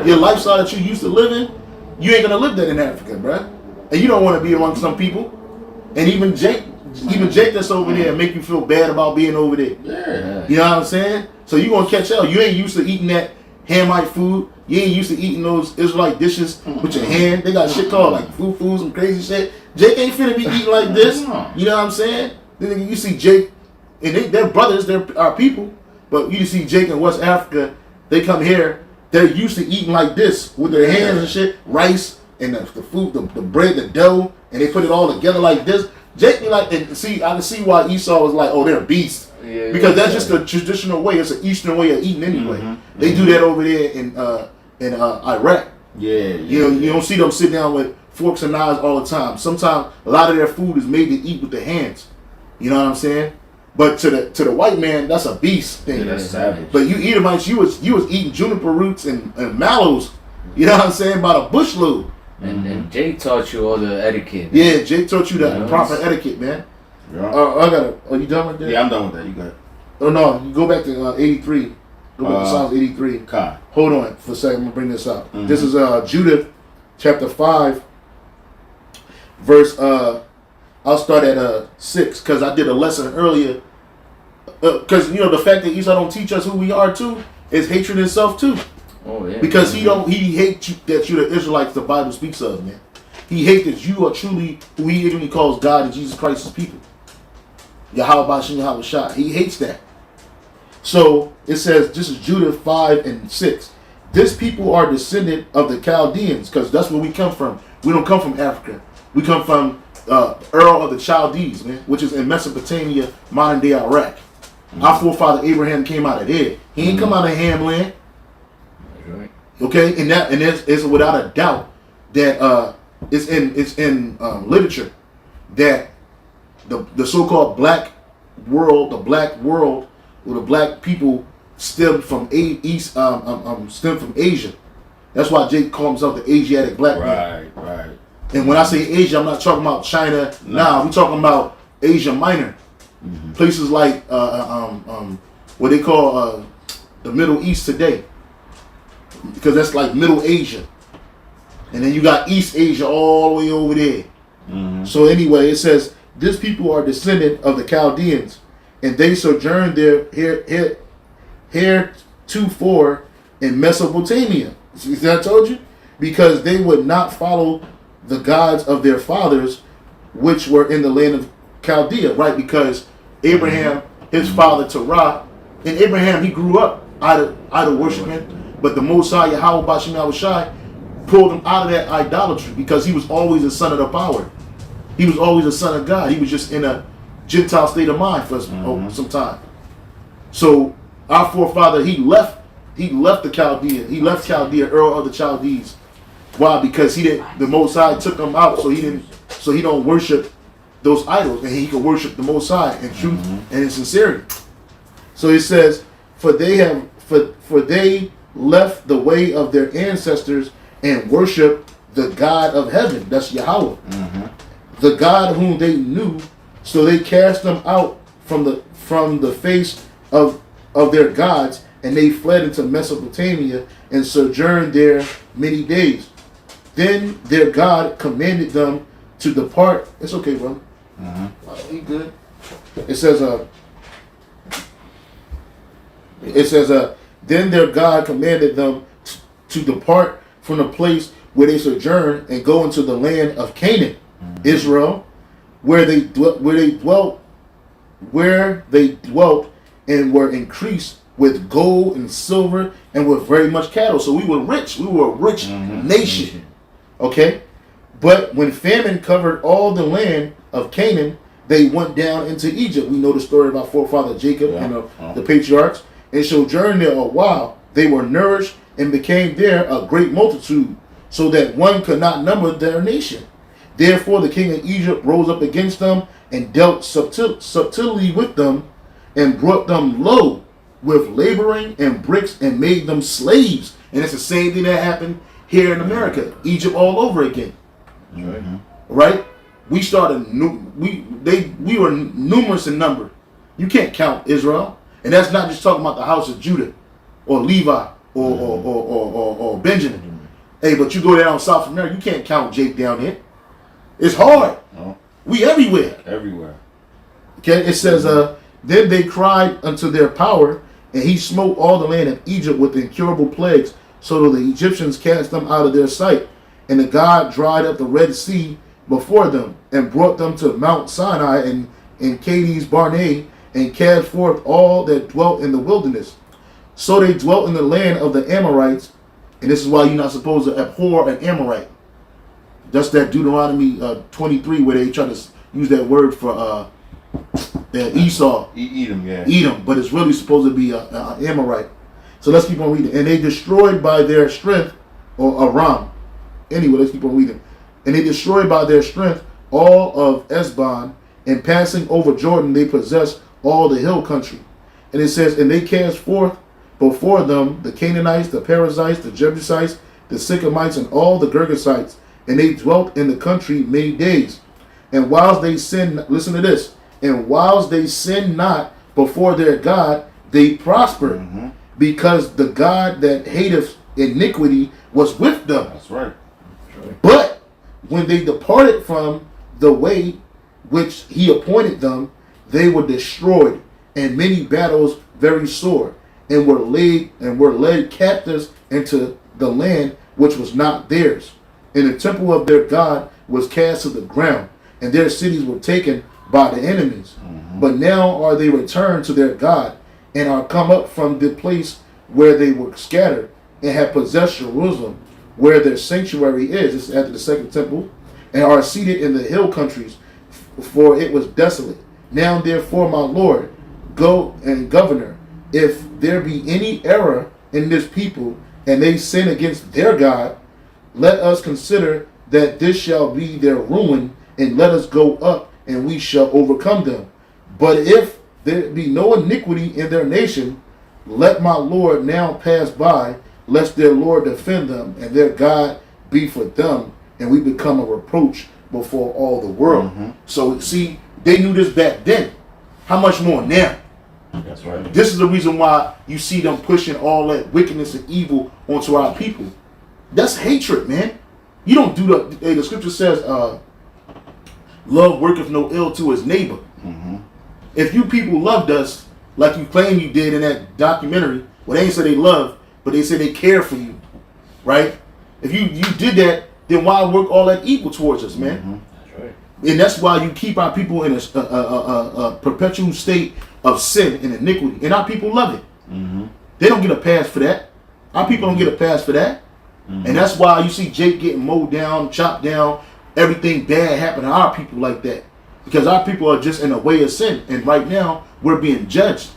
B: your lifestyle that you used to live in. You ain't gonna live that in Africa, bruh. And you don't want to be among some people. And even Jake that's over there make you feel bad about being over there.
C: Yeah.
B: You know what I'm saying? So you gonna catch hell. You ain't used to eating that Hamite food. You ain't used to eating those Israelite dishes with your hand. They got shit called like foo-foos and crazy shit. Jake ain't finna be eating like this. You know what I'm saying? Then you see Jake, and they're brothers, they're our people. But you see Jake in West Africa, they come here, they're used to eating like this with their hands and shit, rice and the food, the bread, the dough, and they put it all together like this. Jake be like, and see, I can see why Esau was like, oh, they're beasts. Because that's just a traditional way. It's an Eastern way of eating anyway. They do that over there in Iraq. You don't see them sit down with forks and knives all the time. Sometimes a lot of their food is made to eat with their hands. You know what I'm saying? But to the white man, that's a beast thing.
C: Yeah, that's savage.
B: But you Edomites, you was eating juniper roots and mallows. You know what I'm saying? By the bushload.
A: And Jake taught you all the etiquette.
B: Yeah, Jake taught you the proper etiquette, man.
C: Yeah.
B: I got it. Are you done with that?
C: Yeah, I'm done with that. You got it.
B: Oh no, you go back to 83. Go back to Psalms 83.
C: Kai.
B: Hold on for a second. I'm gonna bring this up.
C: Mm-hmm.
B: This is Judith, chapter 5, verse. I'll start at 6 because I did a lesson earlier. Because the fact that Esau don't teach us who we are too is hatred itself too.
A: Oh yeah.
B: Because he hates you, that you're the Israelites the Bible speaks of, man. He hates that you are truly who he literally calls God and Jesus Christ's people. Yahweh Bashem Yahweh Shah. He hates that. So it says, this is Judah 5 and 6. This people are descendant of the Chaldeans, because that's where we come from. We don't come from Africa. We come from Ur of the Chaldees, man, which is in Mesopotamia, modern day Iraq. Our forefather Abraham came out of there. He ain't come out of Ham land.
A: Right.
B: Okay, and it's without a doubt that it's in literature that the so-called black world, or the black people stemmed from stemmed from Asia. That's why Jake calls himself the Asiatic black man.
C: Right.
B: And when I say Asia, I'm not talking about China. Nah, we're talking about Asia Minor. Mm-hmm. Places like what they call the Middle East today, because that's like Middle Asia, and then you got East Asia all the way over there. Mm-hmm. So anyway, it says this people are descendant of the Chaldeans, and they sojourned there heretofore in Mesopotamia. See that I told you? Because they would not follow the gods of their fathers, which were in the land of Chaldea, right? Because Abraham, his father Terah, and Abraham, he grew up idol worshiping, but the Most High Yahweh Bashem Yahweh Shai pulled him out of that idolatry because he was always a son of the power. He was always a son of God. He was just in a Gentile state of mind for some time. So our forefather, he left the Chaldean. He left Chaldea, Ur of the Chaldees. Why? Because the Most High took him out so he don't worship those idols, and he could worship the Most High in truth and in sincerity. So it says, for they left the way of their ancestors and worship the God of heaven. That's Yahweh, the God whom they knew. So they cast them out from the face of their gods, and they fled into Mesopotamia and sojourned there many days. Then their God commanded them to depart. It's okay, brother. He good. It says, then their God commanded them to depart from the place where they sojourned and go into the land of Canaan, Israel, where they dwelt and were increased with gold and silver and with very much cattle. So we were rich. We were a rich nation. Okay? But when famine covered all the land of Canaan, they went down into Egypt. We know the story about forefather Jacob and the patriarchs. And sojourned there a while. They were nourished and became there a great multitude, so that one could not number their nation. Therefore the king of Egypt rose up against them and dealt subtilely with them, and brought them low with laboring and bricks, and made them slaves. And it's the same thing that happened here in America, Egypt all over again. Right? We started. We were numerous in number. You can't count Israel, and that's not just talking about the house of Judah, or Levi, or Benjamin. Hey, but you go down South America, you can't count Jake down here. It's hard. We everywhere.
C: Everywhere.
B: Okay. It says, then they cried unto their power, and he smote all the land of Egypt with incurable plagues, so that the Egyptians cast them out of their sight. And the God dried up the Red Sea before them, and brought them to Mount Sinai and Kadesh Barnea, and cast forth all that dwelt in the wilderness. So they dwelt in the land of the Amorites, and this is why you're not supposed to abhor an Amorite. That's that Deuteronomy 23 where they try to use that word for Esau.
C: Edom, yeah.
B: Edom, but it's really supposed to be an Amorite. So let's keep on reading. And they destroyed by their strength, or Aram. Anyway, let's keep on reading. And they destroyed by their strength all of Esbon, and passing over Jordan, they possessed all the hill country. And it says, and they cast forth before them the Canaanites, the Perizzites, the Jebusites, the Sychamites, and all the Girgashites. And they dwelt in the country many days. And whilst they sinned, listen to this, and whilst they sinned not before their God, they prospered, because the God that hateth iniquity was with them.
C: That's right.
B: But when they departed from the way which he appointed them, they were destroyed, and many battles very sore, and were led captives into the land which was not theirs. And the temple of their God was cast to the ground, and their cities were taken by the enemies. But now are they returned to their God, and are come up from the place where they were scattered, and have possessed Jerusalem, where their sanctuary is. This is after the second temple, and are seated in the hill countries, for it was desolate. Now therefore, my Lord, go and governor, if there be any error in this people, and they sin against their God, let us consider that this shall be their ruin, and let us go up, and we shall overcome them. But if there be no iniquity in their nation, let my Lord now pass by, lest their Lord defend them, and their God be for them, and we become a reproach before all the world. So see, they knew this back then. How much more now?
C: That's right.
B: This is the reason why you see them pushing all that wickedness and evil onto our people. That's hatred, man. You don't do the scripture says, love worketh no ill to his neighbor. If you people loved us like you claim you did in that documentary, well, they ain't say they love, but they say they care for you, right? If you did that, then why work all that evil towards us, man?
A: That's right.
B: And that's why you keep our people in a perpetual state of sin and iniquity. And our people love it. They don't get a pass for that. Our people don't get a pass for that. And that's why you see Jake getting mowed down, chopped down, everything bad happen to our people like that. Because our people are just in a way of sin. And right now, we're being judged.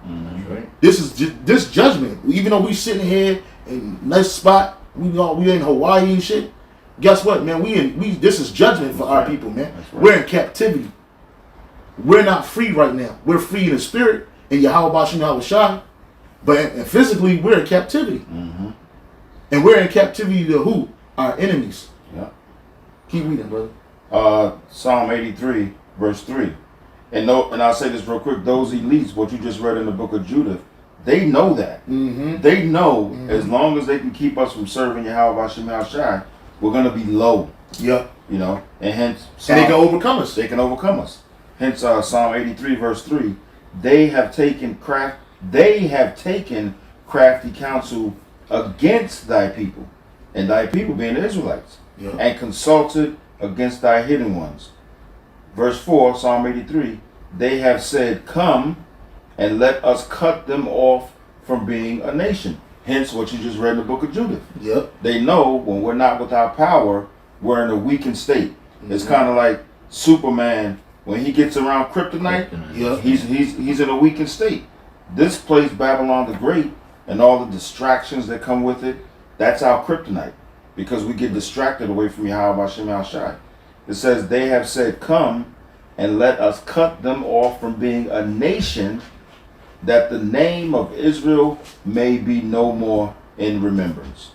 A: That's right.
B: This is this judgment. Even though we sitting here in a nice spot, we in Hawaii and shit. Guess what, man? This is judgment for our people, man.
C: Right.
B: We're in captivity. We're not free right now. We're free in the spirit, and Yahweh Bashim Yahweh Shai. But physically, we're in captivity. And we're in captivity to who? Our enemies.
C: Yeah.
B: Keep reading, brother.
C: Psalm 83, verse 3. And I'll say this real quick. Those elites, what you just read in the book of Judith, they know that. They know as long as they can keep us from serving Yahweh Bashim Yahweh Shai, we're going to be low.
B: Yeah.
C: You know, and hence...
B: And they can overcome us.
C: They can overcome us. Hence Psalm 83, verse 3. They have taken crafty counsel against thy people, and thy people being the Israelites, and consulted against thy hidden ones. Verse 4, Psalm 83, they have said, come and let us cut them off from being a nation. Hence what you just read in the book of Judith. They know when we're not without power, we're in a weakened state. It's kind of like Superman when he gets around kryptonite. He's in a weakened state. This place, Babylon the Great, and all the distractions that come with it, that's our kryptonite, because we get distracted away from Yahweh Bashim Yahweh Shai. It says they have said, come and let us cut them off from being a nation, that the name of Israel may be no more in remembrance.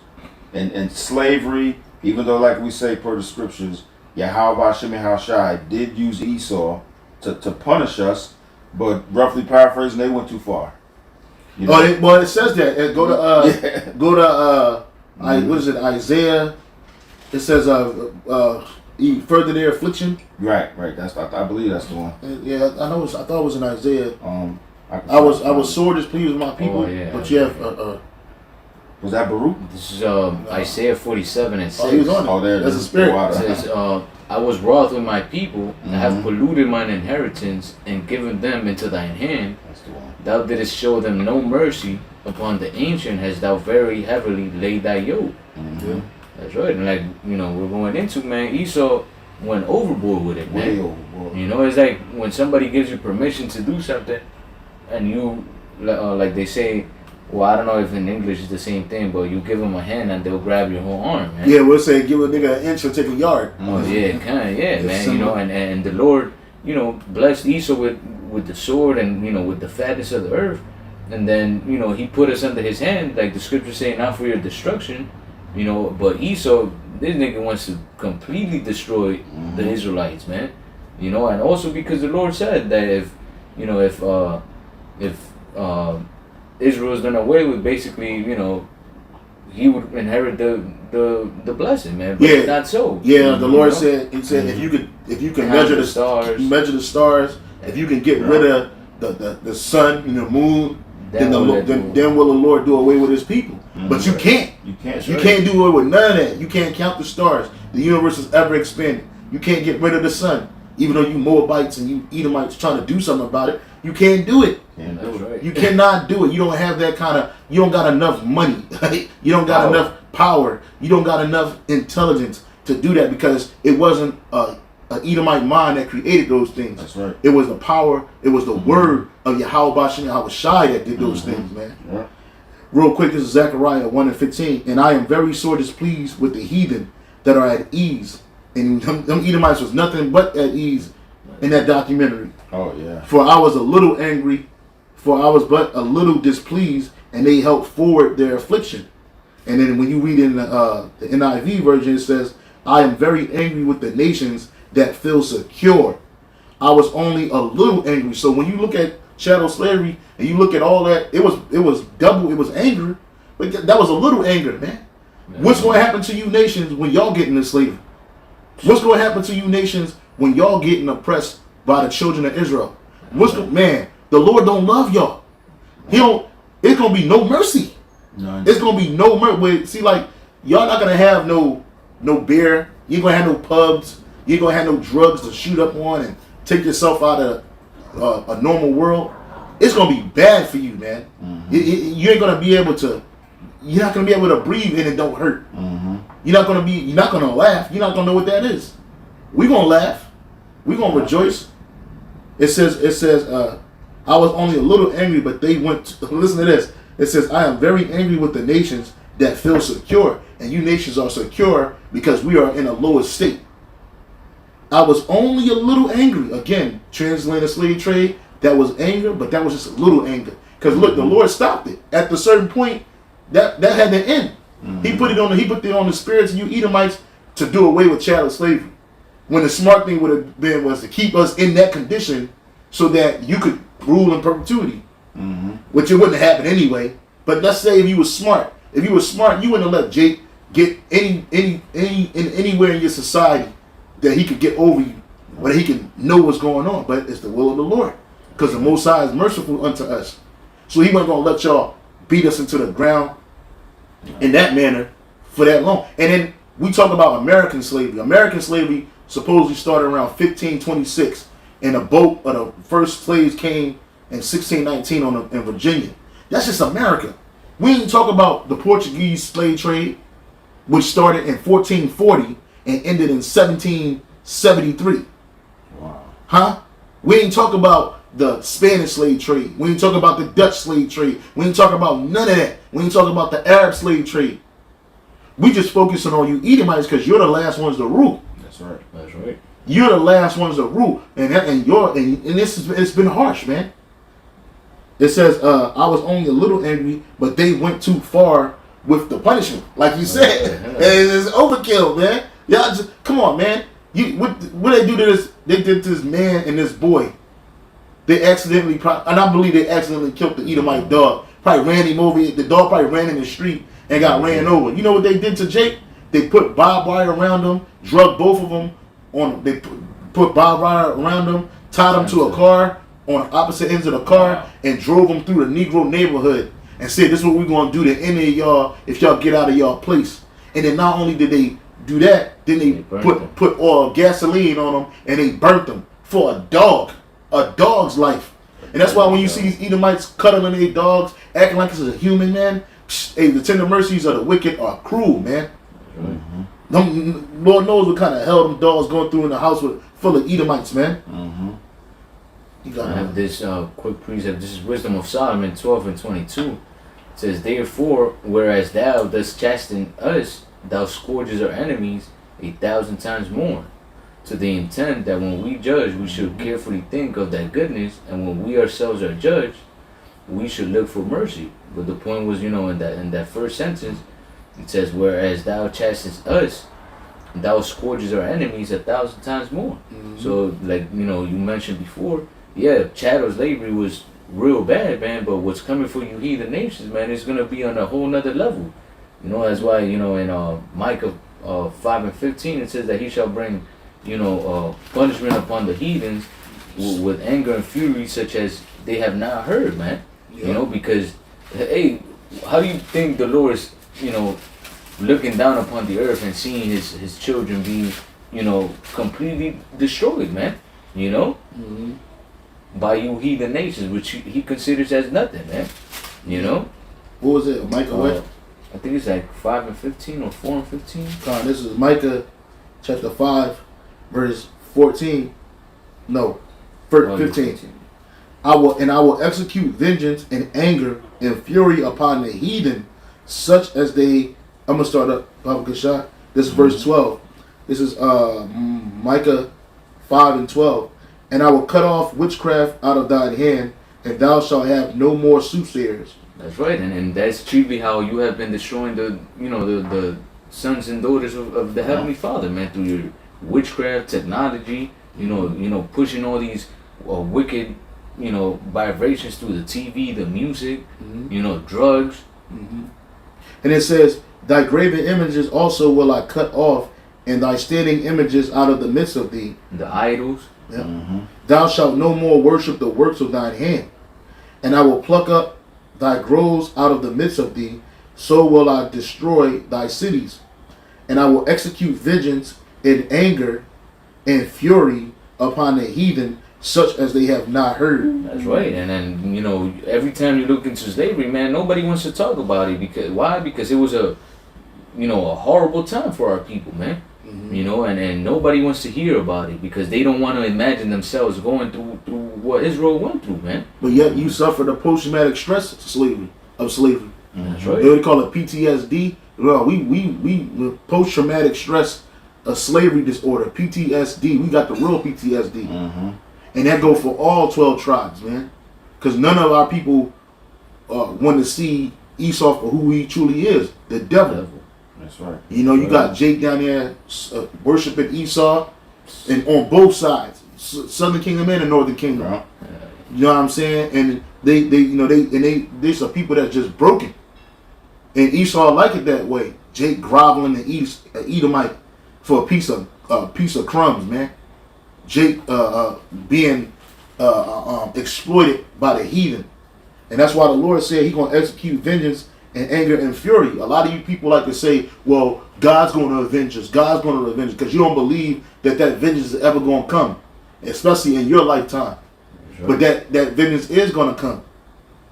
C: And slavery, even though, like we say per the scriptures, Yahweh Bashim Yahweh Shai did use Esau to punish us, but roughly paraphrasing, they went too far. You know?
B: Well, it says that. Go to what is it, Isaiah? It says further their affliction.
C: Right. I believe that's the one.
B: Yeah, I know. I thought it was in Isaiah. I was sore displeased with my people. But you have.
C: Was that Baruch?
A: This is Isaiah 47 and 6.
B: He was on it.
C: Oh, there.
B: That's the spirit.
A: It says, I was wroth with my people, and have polluted mine inheritance, and given them into thine hand.
C: That's the one.
A: Thou didst show them no mercy. Upon the ancient hast thou very heavily laid thy yoke. That's right. And like, we're going into, man, Esau went overboard with it, man.
C: Way overboard.
A: It's like when somebody gives you permission to do something, and you, like they say, well, I don't know if in English it's the same thing, but you give them a hand and they'll grab your whole arm, man.
B: Yeah, we'll say give a nigga an inch or take a yard.
A: Oh yeah, kind of, yeah, man. And the Lord, blessed Esau with with the sword and with the fatness of the earth, and then he put us under his hand, like the scripture saying, not for your destruction, But Esau, this nigga wants to completely destroy the Israelites, man. And also because the Lord said that if Israel is done away with, basically, he would inherit the blessing, man. But not so.
B: Yeah, the Lord said, He said, if you can measure the stars, if you can get rid of the sun and the moon, then will the Lord do away with His people. But you can't. You can't do away with none of that. You can't count the stars. The universe is ever expanding. You can't get rid of the sun. Even though you Moabites and you Edomites trying to do something about it, you can't do it.
A: That's right.
B: You cannot do it. You don't have that kind of. You don't got enough money. You don't got enough power. You don't got enough intelligence to do that, because it wasn't an Edomite mind that created those things.
C: That's right.
B: It was the power. It was the word of Yahweh Bashem Yahweh Shai that did those things, man.
C: Yeah.
B: Real quick, this is Zechariah 1:15. And I am very sore displeased with the heathen that are at ease. And them Edomites was nothing but at ease in that documentary.
C: Oh, yeah.
B: For I was a little angry, for I was but a little displeased, and they helped forward their affliction. And then when you read in the NIV version, it says, I am very angry with the nations that feel secure. I was only a little angry. So when you look at chattel slavery and you look at all that, it was double. It was anger, but that was a little anger, man. What's going to happen to you nations when y'all get into slavery? What's going to happen to you nations when y'all getting oppressed by the children of Israel? Man, the Lord don't love y'all. It's going to be no mercy.
C: None.
B: It's going to be no mercy. See, like, y'all not going to have no beer. You ain't going to have no pubs. You ain't going to have no drugs to shoot up on and take yourself out of a normal world. It's going to be bad for you, man. You ain't going to be able to, you're not going to be able to breathe and it don't hurt. You're not going to laugh. You're not going to know what that is. We're going to laugh. We're going to rejoice. It says, I was only a little angry, but they went, listen to this. It says, I am very angry with the nations that feel secure. And you nations are secure because we are in a lower state. I was only a little angry. Again, translating slave trade, that was anger, but that was just a little anger. Because look, the Lord stopped it. At a certain point, that had to end. He put it on the spirits of you Edomites to do away with chattel slavery. When the smart thing would have been was to keep us in that condition so that you could rule in perpetuity. Which it wouldn't happen anyway. But let's say if you were smart. If you were smart, you wouldn't have let Jake get anywhere in your society that he could get over you, or that he can know what's going on. But it's the will of the Lord, because the Most High is merciful unto us. So He wasn't gonna let y'all beat us into the ground in that manner for that long. And then we talk about American slavery. American slavery supposedly started around 1526, and the boat of the first slaves came in 1619 in Virginia. That's just America. We ain't talk about the Portuguese slave trade, which started in 1440 and ended in 1773.
C: Wow.
B: Huh? We ain't talk about the Spanish slave trade. We ain't talk about the Dutch slave trade. We ain't talk about none of that. We ain't talk about the Arab slave trade. We just focusing on you Edomites because you're the last ones to rule.
C: That's right.
A: That's right.
B: You're the last ones to rule, and it's been harsh, man. It says, I was only a little angry, but they went too far with the punishment. Like you said, it's overkill, man. Y'all just, come on, man. What they do to this? They did to this man and this boy. They accidentally, and I believe they accidentally killed the Edomite dog. Probably ran him over. The dog probably ran in the street and got ran over. You know what they did to Jake? They put barbed wire around him, drugged both of them on. They put barbed wire around them, tied them to a car on opposite ends of the car, and drove them through the Negro neighborhood and said, "This is what we're gonna do to any of y'all if y'all get out of y'all place." And then not only did they do that, then they put oil gasoline on them and they burnt them for a dog's life. And that's why when you see these Edomites cuddling their dogs, acting like it's a human, man, hey, the tender mercies of the wicked are cruel, man. Lord knows what kind of hell them dogs going through in the house full of Edomites, man.
A: I have this quick precept. This is Wisdom of Solomon 12 and 22. It says, therefore, whereas thou dost chasten us, thou scourges our enemies 1,000 times more. to the intent that when we judge, we should carefully think of that goodness, and when we ourselves are judged, we should look for mercy. But the point was, in that first sentence, it says, "Whereas thou chastest us, thou scourges our enemies 1,000 times more." So, like you mentioned before, yeah, chattel slavery was real bad, man. But what's coming for you heathen nations, man, is gonna be on a whole nother level. That's why in Micah 5:15 it says that he shall bring punishment upon the heathens with anger and fury such as they have not heard, man. Because hey, how do you think the Lord is looking down upon the earth and seeing his children be completely destroyed, man? By you heathen nations, which he considers as nothing, man.
B: What was it, Micah? What?
A: I think it's like 5:15 or 4:15.
B: This is Micah chapter 5, verse 14. No, verse 15. I will execute vengeance and anger and fury upon the heathen, such as they. I'm gonna start up Baba Kashah. This is verse 12. This is Micah 5:12. And I will cut off witchcraft out of thine hand, and thou shalt have no more soothsayers.
A: That's right, and that's truly how you have been destroying the sons and daughters of the Heavenly Father, man, through your witchcraft, technology, pushing all these wicked, vibrations through the TV, the music, drugs.
B: And it says, thy graven images also will I cut off, and thy standing images out of the midst of thee.
A: The idols.
B: Yep. Thou shalt no more worship the works of thine hand, and I will pluck up thy groves out of the midst of thee, so will I destroy thy cities, and I will execute vengeance in anger and fury upon the heathen, such as they have not heard.
A: That's right. And then every time you look into slavery, man, nobody wants to talk about it. Because it was a horrible time for our people, man. And nobody wants to hear about it because they don't want to imagine themselves going through what Israel went through, man.
B: But yet you suffer the post-traumatic stress slavery.
A: That's right.
B: They would call it PTSD. Well, we post-traumatic stress slavery disorder, PTSD. We got the real PTSD. And that go for all 12 tribes, man. Because none of our people want to see Esau for who he truly is, the devil.
C: That's right.
B: You got Jake down there worshiping Esau, and on both sides, Southern Kingdom and the Northern Kingdom.
C: Yeah.
B: You know what I'm saying? And there's some people that's just broken, and Esau like it that way. Jake groveling and Edomite for a piece of crumbs, man. Jake being exploited by the heathen, and that's why the Lord said He's gonna execute vengeance and anger and fury. A lot of you people like to say, well, God's going to avenge us. God's going to avenge us, because you don't believe that vengeance is ever going to come, especially in your lifetime. Sure. But that vengeance is going to come.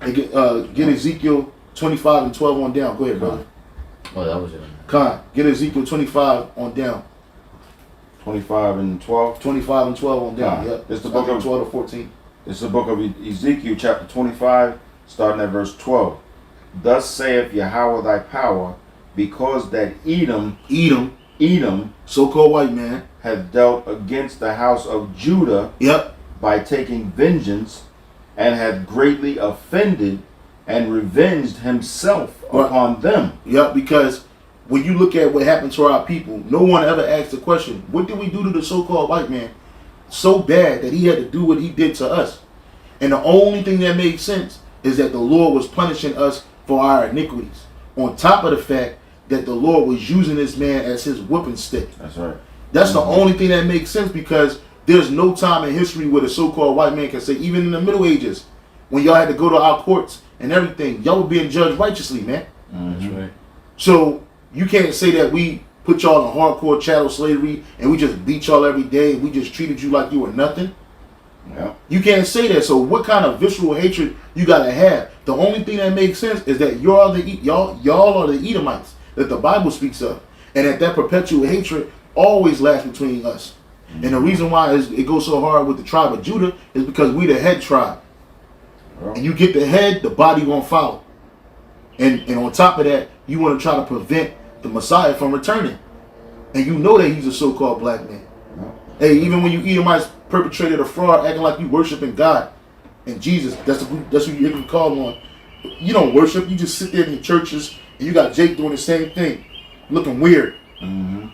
B: And get Ezekiel 25:12 on down. Go ahead, brother.
A: Oh, that was it.
B: Get Ezekiel 25 on down.
C: 25:12.
B: 25:12 on down. Yep.
C: It's the book of
B: 12 to 14.
C: It's the book of Ezekiel, chapter 25, starting at verse 12. Thus saith Yahweh thy power, because that Edom,
B: so-called white man,
C: hath dealt against the house of Judah, by taking vengeance, and hath greatly offended and revenged himself upon them. Because
B: when you look at what happened to our people, no one ever asked the question, what did we do to the so-called white man so bad that he had to do what he did to us? And the only thing that made sense is that the Lord was punishing us for our iniquities, on top of the fact that the Lord was using this man as his whipping stick.
C: That's right.
B: That's the only thing that makes sense, because there's no time in history where the so-called white man can say, even in the Middle Ages, when y'all had to go to our courts and everything, y'all were being judged righteously, man.
A: That's right.
B: So you can't say that we put y'all in hardcore chattel slavery and we just beat y'all every day and we just treated you like you were nothing.
C: Yeah.
B: You can't say that. So what kind of visceral hatred you gotta have? The only thing that makes sense is that y'all are the Edomites that the Bible speaks of, and that perpetual hatred always lasts between us. And the reason why it goes so hard with the tribe of Judah is because we the head tribe. And you get the head, the body won't follow. And on top of that, you want to try to prevent the Messiah from returning. And you know that he's a so-called black man. Hey, even when you Edomites perpetrated a fraud, acting like you worshiping God and Jesus, that's who you can call on. You don't worship. You just sit there in the churches and you got Jake doing the same thing, looking weird. Ain't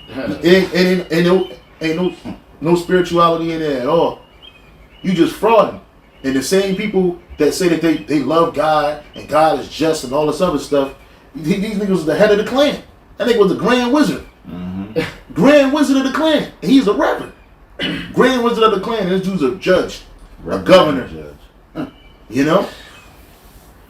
B: no spirituality in there at all. You just frauding. And the same people that say that they love God and God is just and all this other stuff, these niggas was the head of the clan. That nigga was the Grand Wizard. Grand Wizard of the clan. And he's a reverend. Grand Wizard of the clan. And this dude's a judge. A governor. Judge. You know?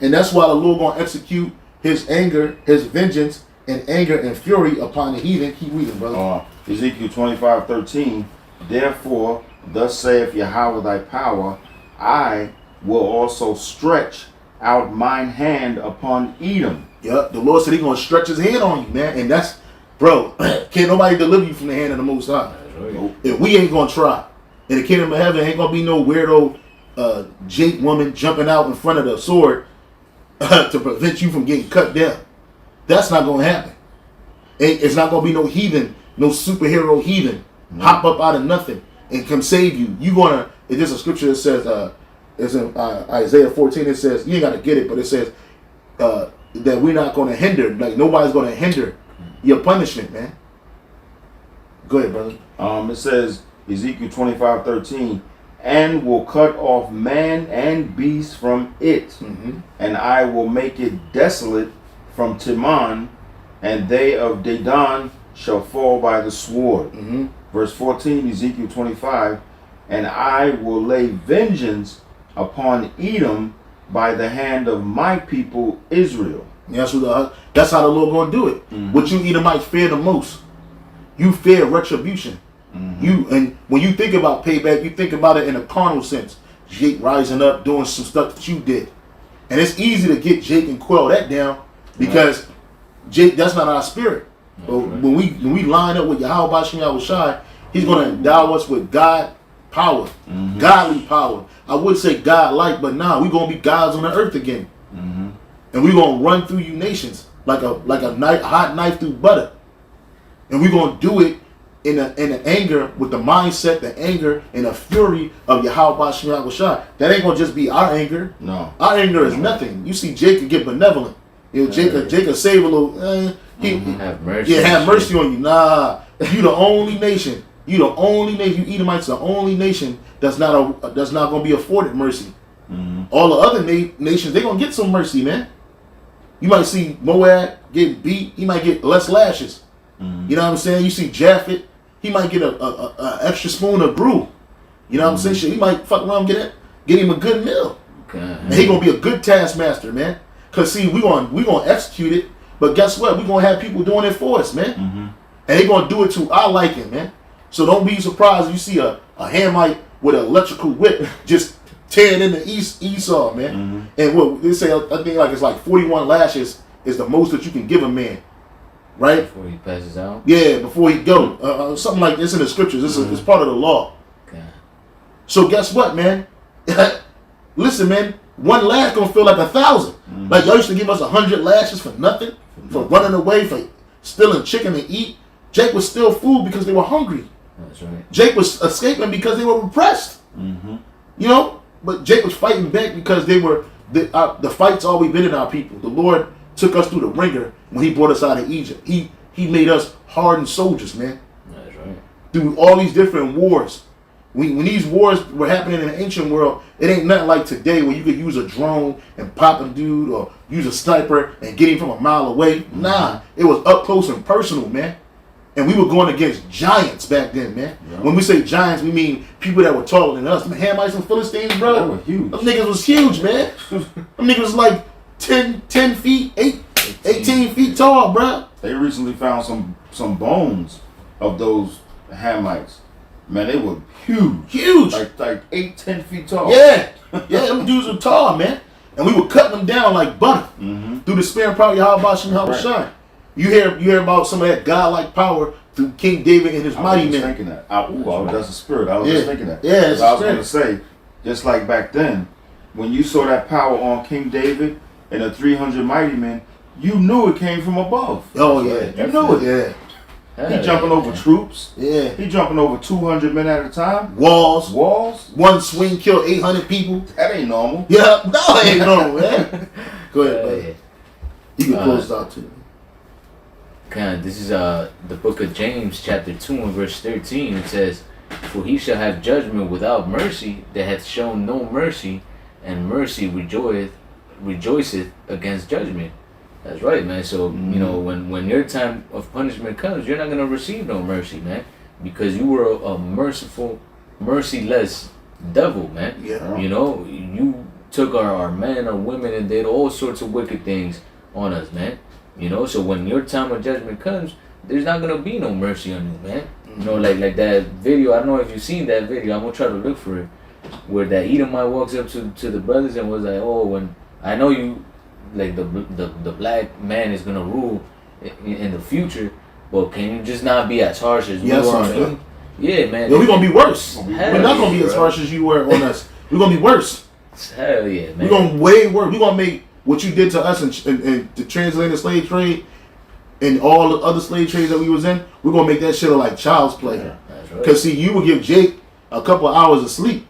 B: And that's why the Lord gonna execute his anger, his vengeance, and anger and fury upon the heathen. Keep reading, brother.
C: Ezekiel 25:13. Therefore, thus saith Yahweh thy power, I will also stretch out mine hand upon Edom.
B: Yeah, the Lord said he gonna stretch his hand on you, man. And that's, bro, can't nobody deliver you from the hand of the Most High. Right. If we ain't gonna try. In the kingdom of heaven, ain't gonna be no weirdo Jake woman jumping out in front of the sword to prevent you from getting cut down. That's not gonna happen. It's not gonna be no heathen, no superhero heathen hop up out of nothing and come save you. You gonna, there's a scripture that says, it's in Isaiah 14, it says, you ain't gotta get it, but it says that we're not gonna hinder, like nobody's gonna hinder your punishment, man. Go ahead, brother.
C: It says, Ezekiel 25:13, and will cut off man and beast from it, and I will make it desolate from Teman, and they of Dedan shall fall by the sword. Verse 14, Ezekiel 25, and I will lay vengeance upon Edom by the hand of my people Israel.
B: That's how the Lord gonna do it. What you Edomites fear the most, you fear retribution. And when you think about payback, you think about it in a carnal sense. Jake rising up, doing some stuff that you did, and it's easy to get Jake and quell that down because Jake, that's not our spirit. But when we line up with Yahweh Bashim Yahushai, he's gonna endow us with God power, godly power. I would say God-like, but nah, we're gonna be gods on the earth again, and we're gonna run through you nations like a hot knife through butter, and we're gonna do it in the anger, with the mindset, the anger, and the fury of Yahweh Bashim Yahushai. That ain't gonna just be our anger.
C: No,
B: our anger is nothing. You see, Jacob get benevolent. You know, Jacob save a little. He
A: have mercy.
B: Yeah, have mercy on you. Nah, you the only nation. You the only nation. You Edomites the only nation that's not gonna be afforded mercy. All the other nations, they gonna get some mercy, man. You might see Moab get beat. He might get less lashes. You know what I'm saying? You see Japhet, he might get a extra spoon of brew. You know what I'm saying? Shit, he might fuck around and get him a good meal. And he gonna be a good taskmaster, man. Cause see, we gonna execute it, but guess what? We gonna have people doing it for us, man. And they gonna do it to our liking, man. So don't be surprised if you see a Hamite with an electrical whip just tearing in the Esau, man. And what they say, I think like it's like 41 lashes is the most that you can give a man, right?
A: Before he passes out.
B: Yeah, before he go, something like this in the scriptures. It's part of the law.
A: Okay.
B: So guess what, man? Listen, man. One lash gonna feel like 1,000. Like y'all used to give us 100 lashes for nothing, for running away, for stealing chicken to eat. Jake was still food because they were hungry.
A: That's right.
B: Jake was escaping because they were repressed. You know, but Jake was fighting back because they were the fight's always been in our people. The Lord took us through the ringer when He brought us out of Egypt. He made us hardened soldiers, man.
A: That's right.
B: Through all these different wars. When these wars were happening in the ancient world, it ain't nothing like today where you could use a drone and pop a dude or use a sniper and get him from a mile away. Nah, it was up close and personal, man. And we were going against giants back then, man. Yeah. When we say giants, we mean people that were taller than us. Them Hamites and Philistines, bro.
C: They were huge.
B: Them niggas was huge, man. Them niggas was like 10 feet, 18 feet tall, bro.
C: They recently found some bones of those Hamites. Man, they were huge.
B: Huge.
C: Like 8-10 feet tall.
B: Yeah. Yeah, them dudes were tall, man. And we were cutting them down like butter. Through the spirit power of Yahweh Bashim Yahushai. You hear about some of that godlike power through King David and his mighty men.
C: I was thinking that. That's the spirit. I was just thinking that.
B: Yeah, it's
C: I was going to say, just like back then, when you saw that power on King David and the 300 mighty men, you knew it came from above.
B: Oh, yeah.
C: You knew it.
B: Yeah.
C: He jumping over
A: man.
C: troops.
B: Yeah.
C: He jumping over 200 men at a time.
B: Walls.
C: Walls.
B: One swing killed 800 people.
C: That ain't normal.
B: Yeah, no, it ain't normal, man. Go ahead, brother.
A: Yeah.
B: You can close it out too.
A: This is the book of James, chapter 2 and verse 13. It says, "For he shall have judgment without mercy that hath shown no mercy, and mercy rejoiceth against judgment." That's right, man. So, you know, when your time of punishment comes, you're not going to receive no mercy, man. Because you were a merciful, merciless devil, man.
B: Yeah.
A: You know, you took our men or women and did all sorts of wicked things on us, man. You know, so when your time of judgment comes, there's not going to be no mercy on you, man. You know, like that video, I don't know if you've seen that video, I'm going to try to look for it, where that Edomite walks up to the brothers and was like, "Oh, when I know you, like the black man is gonna rule in the future, but can you just not be as harsh as you are on him?" Yeah, man.
B: Yo, we're gonna be worse. We're not gonna be as
A: bro.
B: harsh as you were on us. We're gonna be worse.
A: Hell yeah, man.
B: We're gonna way worse. We're gonna make what you did to us and the translated slave trade and all the other slave trades that we was in. We're gonna make that shit like child's play.
A: Yeah, that's right.
B: Cause see, you would give Jake a couple of hours of sleep.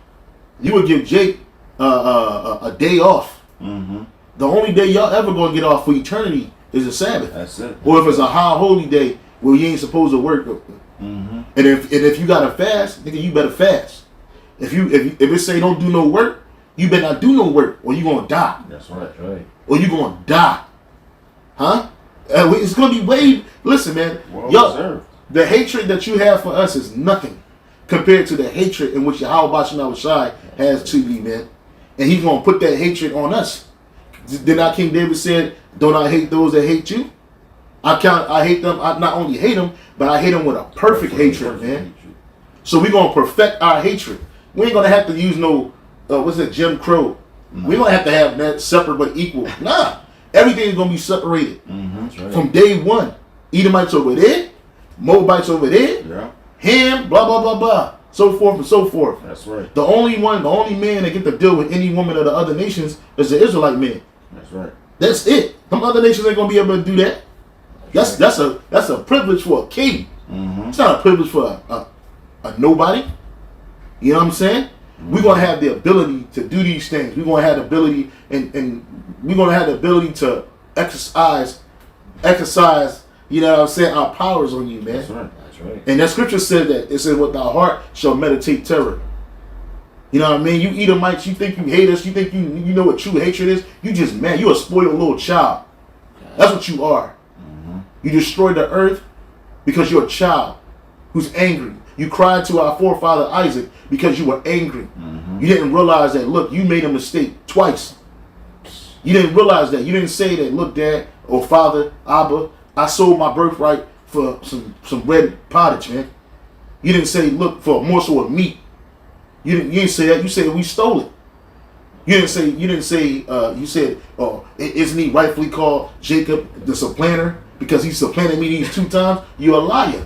B: You would give Jake a day off.
C: Mm-hmm.
B: The only day y'all ever gonna get off for eternity is a Sabbath.
C: That's it.
B: Or if it's a high holy day where you ain't supposed to work.
C: Mm-hmm.
B: And if you gotta fast, nigga, you better fast. If it say don't do no work, you better not do no work, or you gonna die.
C: That's right.
A: That's right.
B: Or you gonna die. Huh? It's gonna be way. Listen, man.
C: Well
B: Y'all,
C: deserved.
B: the hatred that you have for us is nothing compared to the hatred in which Yahweh Shai has to you, man. And he's gonna put that hatred on us. Did not King David said, "Don't I hate those that hate you?" I hate them. I not only hate them, but I hate them with a perfect hatred, man. So we're gonna perfect our hatred. We ain't gonna have to use no what's that, Jim Crow.
C: No.
B: We don't have to have that separate but equal. Nah, everything's gonna be separated
C: Mm-hmm.
A: Right.
B: from day one. Edomites over there, Moabites over there,
C: Yeah.
B: Ham, blah blah blah blah, so forth and so forth.
C: That's right.
B: The only man that get to deal with any woman of the other nations is the Israelite man.
C: That's right.
B: That's it. Some other nations ain't gonna be able to do that. That's a privilege for a king.
C: Mm-hmm.
B: It's not a privilege for a nobody. You know what I'm saying? Mm-hmm. We're gonna have the ability to do these things. We're gonna have the ability and we're gonna have the ability to exercise, you know what I'm saying, our powers on you, man.
C: That's right.
A: That's right.
B: And that scripture said that it said, "With thy heart shall meditate terror." You know what I mean? You Edomites, you think you hate us, you think you know what true hatred is. You just mad. You a spoiled little child. That's what you are.
C: Mm-hmm.
B: You destroyed the earth because you're a child who's angry. You cried to our forefather Isaac because you were angry.
C: Mm-hmm.
B: You didn't realize that, look, you made a mistake twice. You didn't realize that. You didn't say that, look, Dad or Father, Abba, I sold my birthright for some red pottage, man. You didn't say, look, for a morsel of meat. You didn't say that. You said we stole it. You said, oh, isn't he rightfully called Jacob the supplanter because he supplanted me these 2 times? You're a liar.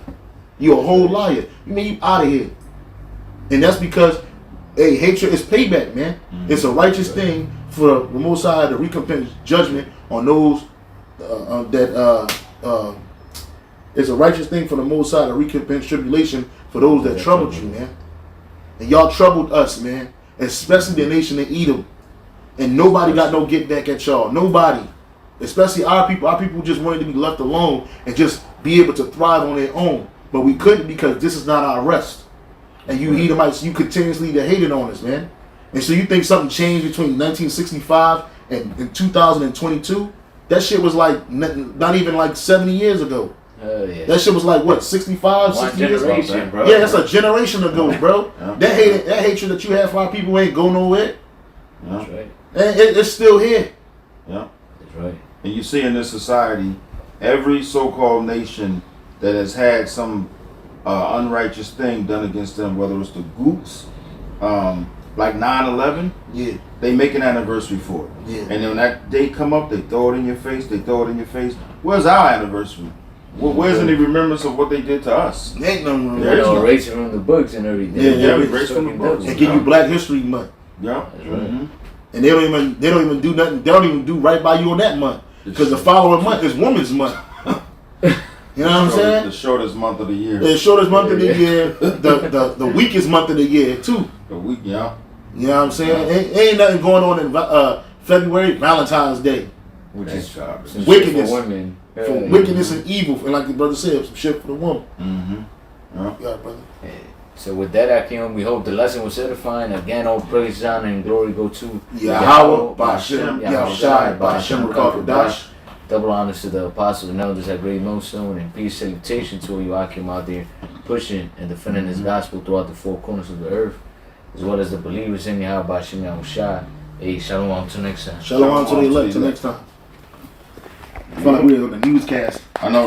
B: You're a whole liar. You mean you out of here? And that's because, hey, hatred is payback, man. Mm-hmm. It's a righteous thing for the Most High to recompense judgment on those it's a righteous thing for the Most High to recompense tribulation for those that troubled you, man. And y'all troubled us, man. Especially the nation of Edom. And nobody got no get back at y'all. Nobody. Especially our people. Our people just wanted to be left alone and just be able to thrive on their own. But we couldn't because this is not our rest. And you Edomites, you continuously hated on us, man. And so you think something changed between 1965 and 2022? That shit was like not even like 70 years ago.
A: Yeah.
B: That shit was like what, 65, 60 years ago?
A: Generation, bro.
B: Yeah, that's a generation ago, bro.
C: Yeah.
B: That hatred that you have for our people ain't go nowhere.
C: Yeah.
A: That's right.
B: And it's still here.
C: Yeah.
A: That's right.
C: And you see in this society, every so-called nation that has had some unrighteous thing done against them, whether it's the Gooks, like 9/11,
B: Yeah.
C: they make an anniversary for it.
B: Yeah.
C: And then when that day come up, they throw it in your face. Where's our anniversary? Where's any remembrance of what they did to us?
B: Ain't no room.
C: There is no-
A: Erasing from the books and everything.
B: Yeah,
C: we
B: we
C: erase from the books.
B: And give you Black History Month.
C: Yeah.
A: That's right.
C: Mhm.
B: And they don't even do nothing. They don't even do right by you on that month. Because the following month is Women's Month. You You know what I'm saying?
C: The shortest month of the year.
B: The shortest month of the year, the weakest month of the year too.
C: The week, yeah.
B: You know what I'm saying? Ain't nothing going on in February, Valentine's Day.
A: Which
C: That's
A: is
C: garbage.
A: some
B: Wickedness.
A: shit for women.
B: For wickedness and evil, and like the brother said, some shit for the woman.
C: Mm-hmm.
B: Yeah, brother.
A: So with that, Akim, we hope the lesson was edifying. Again, all praise, honor, and glory go to
B: Yahweh, Ba'Shem, Yahushai, Ba'Shem, Rakakadash.
A: Double honors to the apostles and elders at Great Millstone, and peace salutation to all you Akim out there pushing and defending this gospel throughout the four corners of the earth, as well as the believers in Yahweh, Ba'Shem, Yahushai. Hey, shalom until next time.
B: Shalom to the elect till next time. I feel like we're on the newscast.
C: I know.